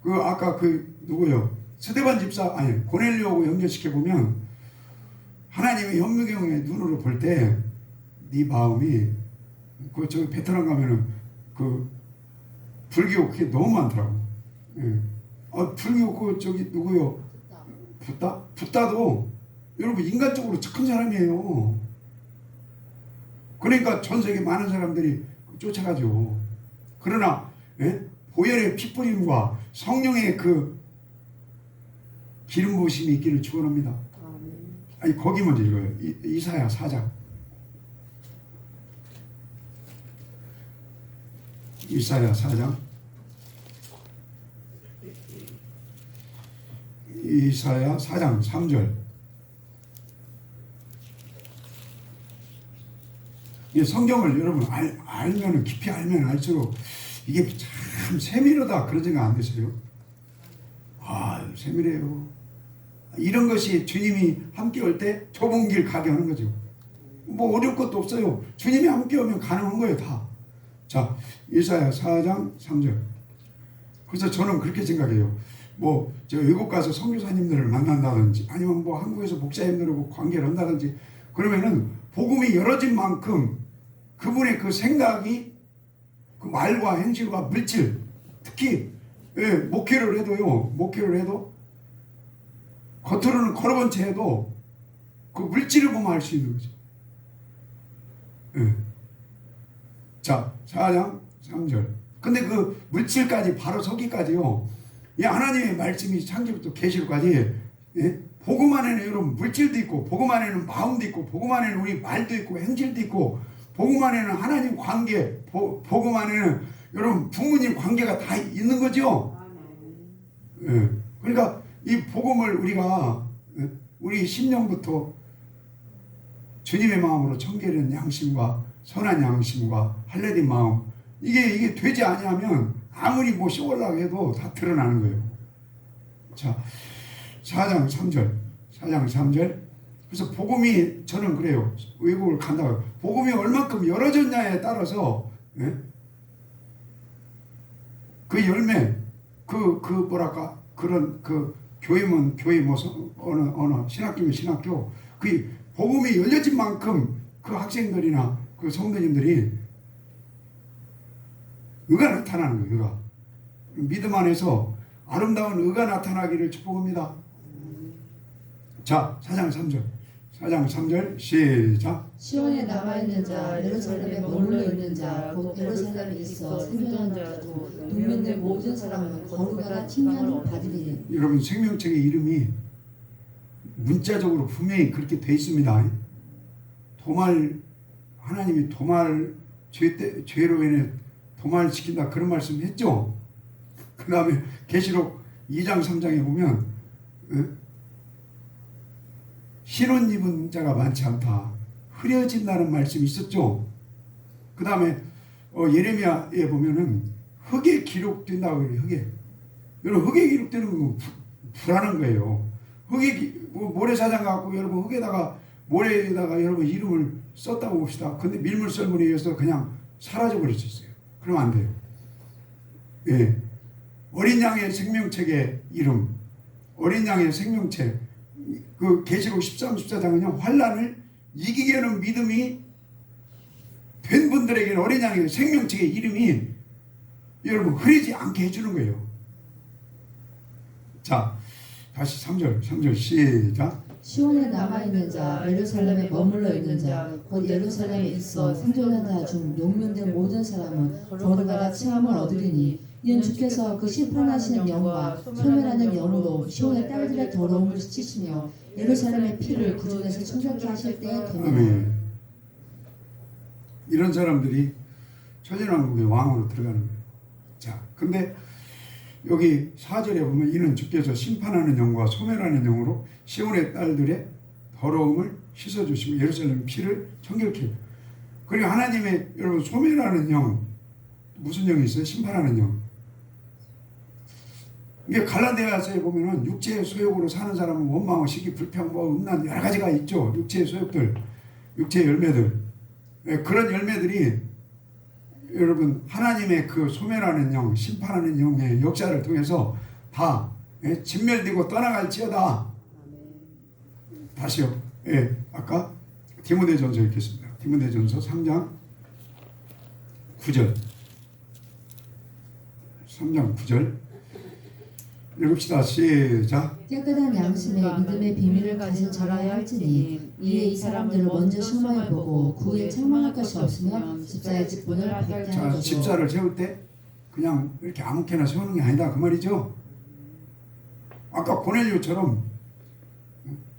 그 아까 그 누구요? 스데반 집사 아니 고넬료하고 연결시켜 보면 하나님의 현무경의 눈으로 볼 때 네 마음이 그 저 베트남 가면은 그 불교 그게 너무 많더라고. 예. 아 불교 그 저기 누구요? 붓다도 여러분 인간적으로 착한 사람이에요. 그러니까 전 세계 많은 사람들이 쫓아가죠. 그러나 보혈의 핏뿌림과 성령의 그 기름 부으심이 있기를 축원합니다. 아니 거기 먼저 읽어요. 이사야 4장. 이사야 4장. 이사야 4장 3절. 이 성경을 여러분 알면 깊이 알면 알수록 이게 참 세밀하다 그런 생각 안 드세요? 아 세밀해요. 이런 것이 주님이 함께 올 때 좁은 길 가게 하는 거죠. 뭐 어려울 것도 없어요. 주님이 함께 오면 가능한 거예요 다. 자 이사야 4장 3절. 그래서 저는 그렇게 생각해요. 뭐 저 외국 가서 선교사님들을 만난다든지 아니면 뭐 한국에서 목사님들하고 관계를 한다든지 그러면은 복음이 열어진 만큼 그분의 그 생각이 그 말과 행실과 물질 특히 목회를 해도 겉으로는 걸어본 채 해도 그 물질을 보면 알 수 있는 거죠. 자 4장 3절. 근데 그 물질까지 바로 서기까지요. 이 하나님의 말씀이 창세부터 계시록까지 복음 안에는 여러분 물질도 있고, 복음 안에는 마음도 있고, 복음 안에는 우리 말도 있고, 행실도 있고, 복음 안에는 하나님 관계, 복음 안에는 여러분 부모님 관계가 다 있는 거죠. 예. 그러니까 이 복음을 우리가 우리 심령부터 주님의 마음으로 청결한 양심과 선한 양심과 할례된 마음, 이게 되지 아니하면 아무리 뭐 씌우려고 해도 다 드러나는 거예요. 자, 4장 3절. 그래서 복음이, 저는 그래요. 외국을 간다고. 복음이 얼만큼 열어졌냐에 따라서, 예? 그 열매, 뭐랄까, 그런, 교회면 교회, 어느 신학교면 신학교, 그 복음이 열려진 만큼 그 학생들이나 그 성도님들이 의가 나타나는 거예요, 의가. 믿음 안에서 아름다운 의가 나타나기를 축복합니다. 자, 4장 3절 시작. 시온에 남아있는 자, 예루살렘에 머물러 있는 자, 곧 예루살렘에 있어 생존한 자고 눈면된 모든 사람은 거룩하다 칭찬을 받으리니. 여러분, 생명책의 이름이 문자적으로 분명히 그렇게 돼 있습니다. 하나님이 죄로 인해 도말시킨다, 그런 말씀 했죠. 그 다음에 계시록 2장 3장에 보면 신혼 입은 자가 많지 않다, 흐려진다는 말씀이 있었죠. 그 다음에 예레미야에 보면은 흙에 기록된다고 그래요. 여러분, 흙에 기록되는 건 불안한 거예요. 모래사장 갖고 여러분 흙에다가 모래에다가 여러분 이름을 썼다고 봅시다. 근데 밀물썰물에 의해서 그냥 사라져 버렸었어요. 그러면 안 돼요. 예. 어린 양의 생명책의 이름, 어린 양의 생명책, 그 계시록 13, 14장은요, 환난을 이기게 하는 믿음이 된 분들에게는 어린 양의 생명책의 이름이 여러분 흐리지 않게 해주는 거예요. 자, 다시 3절 시작. 시온에 남아있는 자, 예루살렘에 머물러 있는 자, 곧 예루살렘에 있어 생존한 자 중 용면된 모든 사람은 거룩하다 칭함을 얻으리니. 이는 주께서 그 심판하시는 영과 소멸하는 영으로 시온의 딸들의 더러움을 씻으시며 예루살렘의 피를 그 중에서 청정케 하실 때에 됩니다. 이런 사람들이 천연왕국의 왕으로 들어가는 거예요. 자, 근데 여기 4절에 보면 이는 주께서 심판하는 영과 소멸하는 영으로 시온의 딸들의 더러움을 씻어주시고 예루살렘 피를 청결케 해요. 그리고 하나님의, 여러분, 소멸하는 영, 무슨 영이 있어요? 심판하는 영. 이게 갈라디아서에 보면은 육체의 소욕으로 사는 사람은 원망, 시기, 불평, 음란 여러 가지가 있죠. 육체의 소욕들, 육체의 열매들. 그런 열매들이 여러분 하나님의 그 소멸하는 영, 심판하는 영의 역사를 통해서 다 진멸되고 떠나갈지어다. 다시요. 아까 디모데전서 읽겠습니다. 디모데전서 3장 9절. 3장 9절. 읽읍시다. 시작. 깨끗한 양심에 믿음의 비밀을 가진 자라야 할지니 이에 이 사람들을 먼저 시험해보고 그 후에 책망할 것이 없으면 집사의 직분을 받게 하는 자, 거죠. 집사를 세울 때 그냥 이렇게 아무렇게나 세우는 게 아니다, 그 말이죠. 아까 고넬료처럼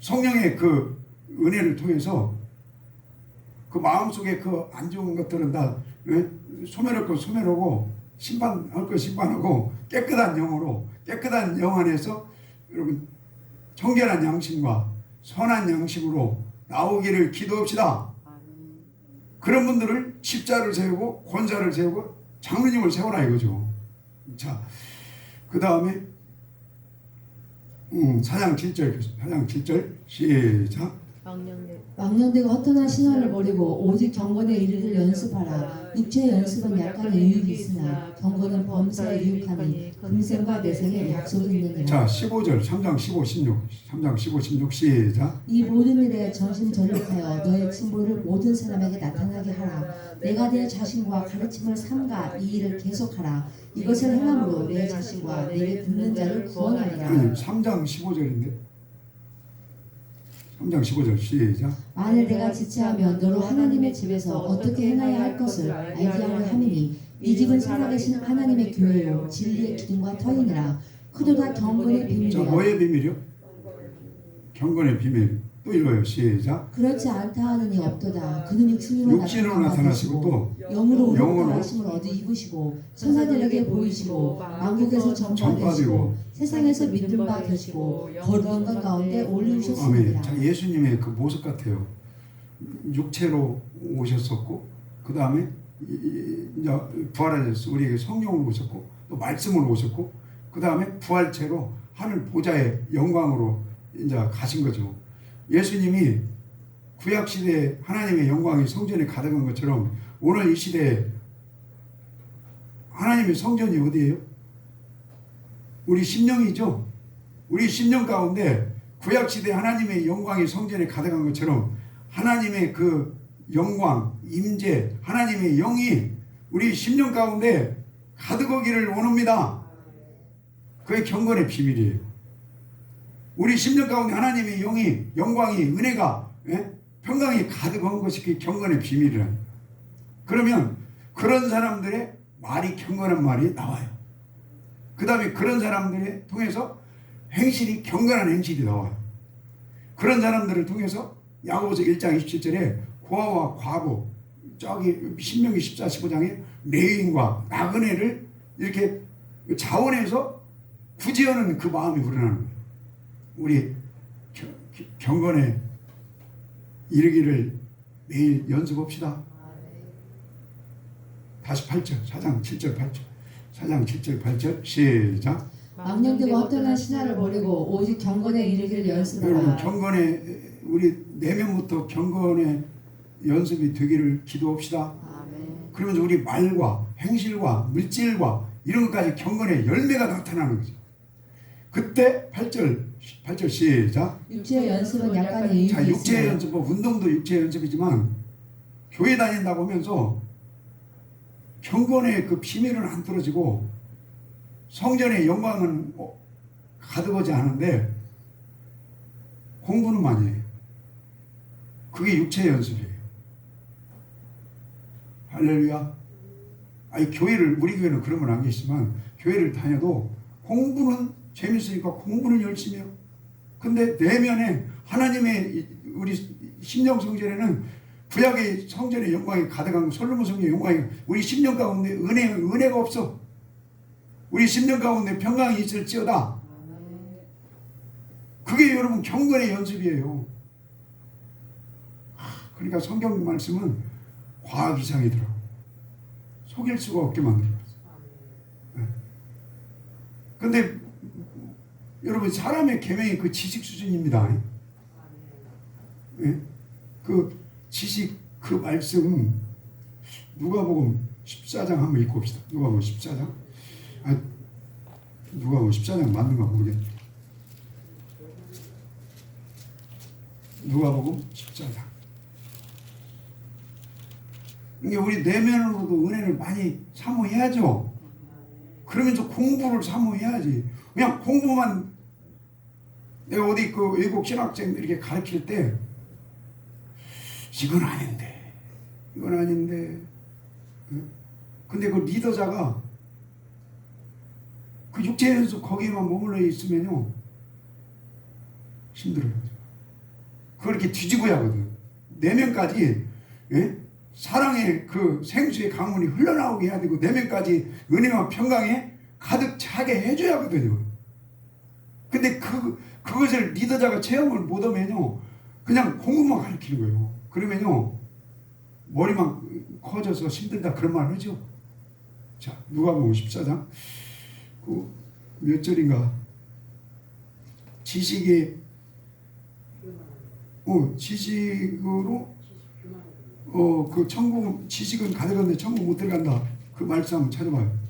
성령의 그 은혜를 통해서 그 마음속에 그 안 좋은 것들은 다 소멸할 것 소멸하고 심판할 것 심판하고 깨끗한 영으로, 깨끗한 영 안에서 여러분 청결한 양심과 선한 양심으로 나오기를 기도합시다. 그런 분들을 집사를 세우고 권사를 세우고 장로님을 세워라 이거죠. 자, 그 다음에 4장 7절 시작. 망령되고 허탄한 신화를 버리고 오직 경건에 이르기를 연습하라. 육체의 연습은 약간의 유익이 있으나 경건은 범사에 유익하니 금생과 내생에 약속이 있느니라. 자, 15절 3장 15, 16 시작. 이 모든 일에 정신전력하여 너의 진보를 모든 사람에게 나타나게 하라. 내가 내 자신과 가르침을 삼가 이 일을 계속하라. 이것을 행함으로 내 자신과 내게 듣는 자를 구원하리라. 아니, 3장 15절인데 3장 15절 시작. 만일 내가 지체하면 너로 하나님의 집에서 어떻게 행하여야 할 것을 알게 하려 함이니 이 집은 살아계신 하나님의 교회요 진리의 기둥과 터이니라. 그도다 경건의 자, 비밀이라. 뭐의 비밀이요? 경건의 비밀. 또 읽어요. 시작. 그렇지 않다 하는 이 없도다. 그는 육신으로 육신으로 나타나시고 또 영으로 영으로 하심을 얻어 입으시고 천사들에게 보이시고 왕국에서 전파되시고 전파되고 세상에서 믿음 바 되시고 거룩한 것 가운데 아멘. 올리우셨습니다. 자, 예수님의 그 모습 같아요. 육체로 오셨었고 그 다음에 부활하셨어. 우리에게 성령으로 오셨고 또 말씀으로 오셨고 그 다음에 부활체로 하늘 보좌의 영광으로 이제 가신 거죠. 예수님이 구약 시대에 하나님의 영광이 성전에 가득한 것처럼 오늘 이 시대에 하나님의 성전이 어디예요? 우리 심령이죠. 우리 심령 가운데 구약 시대 하나님의 영광이 성전에 가득한 것처럼 하나님의 그 영광, 임재, 하나님의 영이 우리 심령 가운데 가득하기를 원합니다. 그게 경건의 비밀이에요. 우리 심령 가운데 하나님의 영이, 영광이, 은혜가, 평강이 가득한 것이 그 경건의 비밀이라. 그러면 그런 사람들의 말이 경건한 말이 나와요. 그 다음에 그런 사람들을 통해서 행실이 경건한 행실이 나와요. 그런 사람들을 통해서 야고보서 1장 27절에 고아와 과부, 저기 신명기 14, 15장에 레인과 나그네를 이렇게 자원해서 구제하는 그 마음이 우러나는 거예요. 우리 경건에 이르기를 매일 연습합시다. 다시 8절, 4장 7절 8절, 4장 7절 8절 시작. 망령되고 헛되는 신화를 버리고 오직 경건에 이르기를 여러분 연습하라. 경건에 우리 내면부터 경건의 연습이 되기를 기도합시다. 아멘. 그러면서 우리 말과 행실과 물질과 이런 것까지 경건의 열매가 나타나는 거죠. 그때 8절 시작. 육체의 연습은 약간의 이유가 자, 육체의 있어요. 연습, 운동도 육체의 연습이지만 교회 다닌다고 하면서 경건의 그 비밀은 안 떨어지고 성전의 영광은 가득하지 않은데 공부는 많이 해요. 그게 육체의 연습이에요. 할렐루야. 아니 교회를 우리 교회는 그런 건 안 계시지만 교회를 다녀도 공부는 재밌으니까 공부는 열심히 해요. 근데 내면에 하나님의 우리 심령 성전에는 구약의 성전의 영광이 가득한 솔로몬 성전의 영광이 우리 심령 가운데 은혜가 없어. 우리 심령 가운데 평강이 있을지어다. 그게 여러분 경건의 연습이에요. 그러니까 성경 말씀은 과학 이상이더라고. 속일 수가 없게 만들어놨어. 근데 여러분 사람의 계명이 그 지식 수준입니다. 그 지식 그 말씀 누가복음 14장 한번 읽고 봅시다. 누가복음 14장. 누가복음 14장 맞는가 모르겠네. 누가복음 14장. 이게 우리 내면으로도 은혜를 많이 사모해야죠. 그러면서 공부를 사모해야지. 그냥 공부만 내가 어디 그 외국 신학생들 이렇게 가르칠 때 이건 아닌데 이건 아닌데 근데 그 리더자가 그 육체 연습 거기에만 머물러 있으면요 힘들어요. 그걸 이렇게 뒤집어야 하거든. 내면까지 사랑의 그 생수의 강물이 흘러나오게 해야 되고 내면까지 은혜와 평강에 가득 차게 해줘야 하거든요. 근데 그것을 리더자가 체험을 못하면요 그냥 공부만 가르치는 거예요. 그러면요 머리만 커져서 힘들다 그런 말 하죠. 자 누가복음 14장 그 몇 절인가 지식으로 그 천국 지식은 가득한데 천국 못 들어간다. 그 말씀 한번 찾아봐요.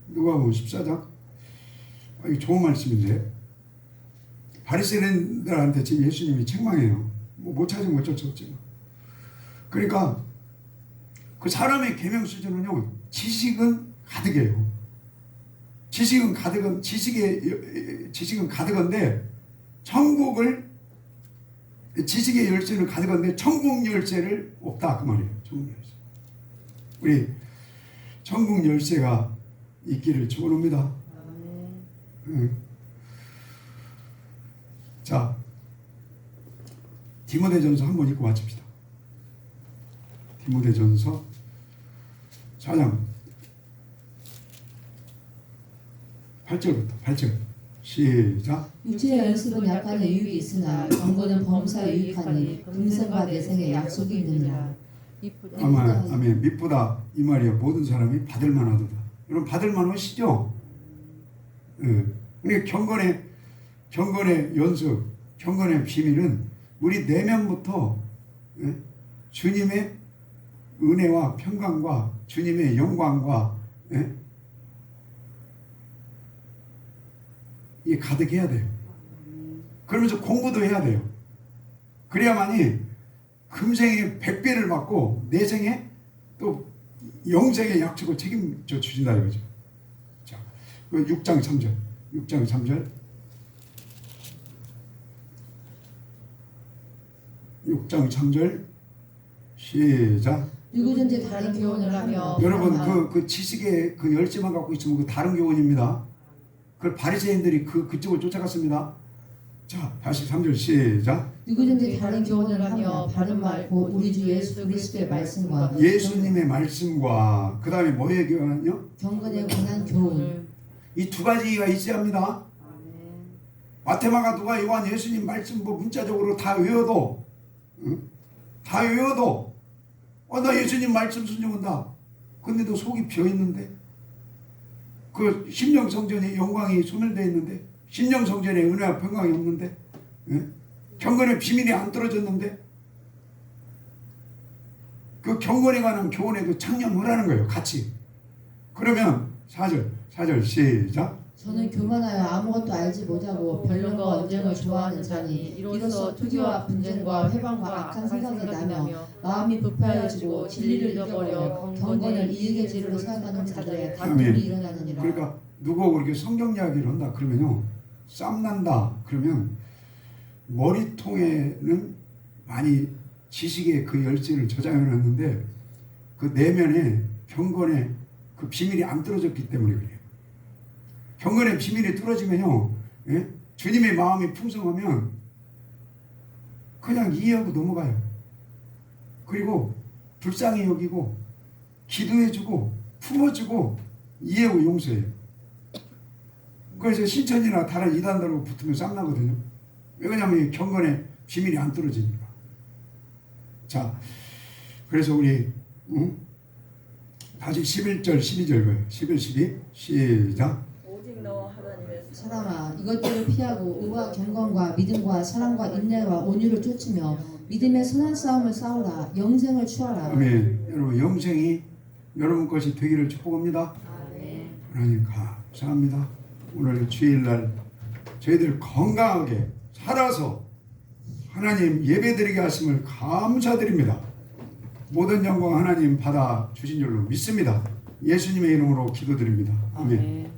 누가복음 14장. 이게 좋은 말씀인데 바리새인들한테 지금 예수님이 책망해요. 못 찾으면 어쩔 수 없지만. 그러니까 그 사람의 계명 수준은요 지식은 가득해요. 지식은 가득한데 지식의 열쇠는 가득한데 천국 열쇠를 없다 그 말이에요. 천국 열쇠. 우리 천국 열쇠가 있기를 축원합니다. 자, 디모데전서 한번 읽고 마칩시다. 디모데전서 4장 8절부터 8절 시작. 육체의 연습은 약간의 유익이 있으나 경고는 범사에 유익하니 금생과 내생에 약속이 있느니라. 아멘. 미쁘다 이 말이야. 모든 사람이 받을 만하도다. 여러분 받을 만하시죠? 그러니까 경건의 연습, 경건의 비밀은 우리 내면부터 주님의 은혜와 평강과 주님의 영광과 이게 가득해야 돼요. 그러면서 공부도 해야 돼요. 그래야만이 금생에 100배를 받고 내생에 또 영생의 약속을 책임져 주신다 이거죠. 자, 6장 3절. 6장 3절. 6장 3절 시작. 누구든지 다른 교훈을 하며 여러분 그 지식의 그 열심만 갖고 있으면 그 다른 교훈입니다. 그 바리새인들이 그쪽을 쫓아갔습니다. 자, 다시 3절 시작. 누구든지 다른 교훈을 하며 바른 말고 우리 주 예수 그리스도의 말씀과 예수님의 말씀과 그 다음에 뭐의 교훈이요? 경건에 관한 교훈. 이 두 가지가 있어야 합니다. 마테마가 누가 요한 예수님 말씀 뭐 문자적으로 다 외워도 다 외워도 나 예수님 말씀 순종한다. 근데도 속이 비어있는데 그 심령성전의 영광이 소멸되어 있는데 심령성전의 은혜와 평강이 없는데 경건의 비밀이 안 떨어졌는데 그 경건에 관한 교훈에도 창념하라는 거예요. 같이. 그러면 4절 시작. 저는 교만하여 아무것도 알지 못하고 변론과 언쟁을 좋아하는 자니 이로써 투기와 분쟁과 회방과 악한 생각이 나며 마음이 부패하여지고 진리를 잃어버려 경건을 이익의 재료로 생각하는 자들의 다툼이 일어나느니라. 그러니까 누구 그렇게 성경 이야기를 한다 그러면요 쌈난다 그러면 머리통에는 많이 지식의 그 열쇠를 저장해놨는데 그 내면에 경건의 그 비밀이 안 떨어졌기 때문에 그래요. 경건의 비밀이 떨어지면요, 주님의 마음이 풍성하면 그냥 이해하고 넘어가요. 그리고 불쌍히 여기고 기도해주고 품어주고 이해하고 용서해요. 그래서 신천이나 다른 이단들하고 붙으면 쌈나거든요. 왜냐하면 경건의 비밀이 안 떨어지니까. 자, 그래서 우리 다시 11절 12절 봐요. 11, 12 시작. 사람아 이것들을 피하고 의와 경건과 믿음과 사랑과 인내와 온유를 쫓으며 믿음의 선한 싸움을 싸우라. 영생을 취하라. 아멘. 여러분 영생이 여러분 것이 되기를 축복합니다. 하나님 감사합니다. 오늘 주일날 저희들 건강하게 살아서 하나님 예배드리게 하심을 감사드립니다. 모든 영광 하나님 받아 주신 줄로 믿습니다. 예수님의 이름으로 기도드립니다. 아멘.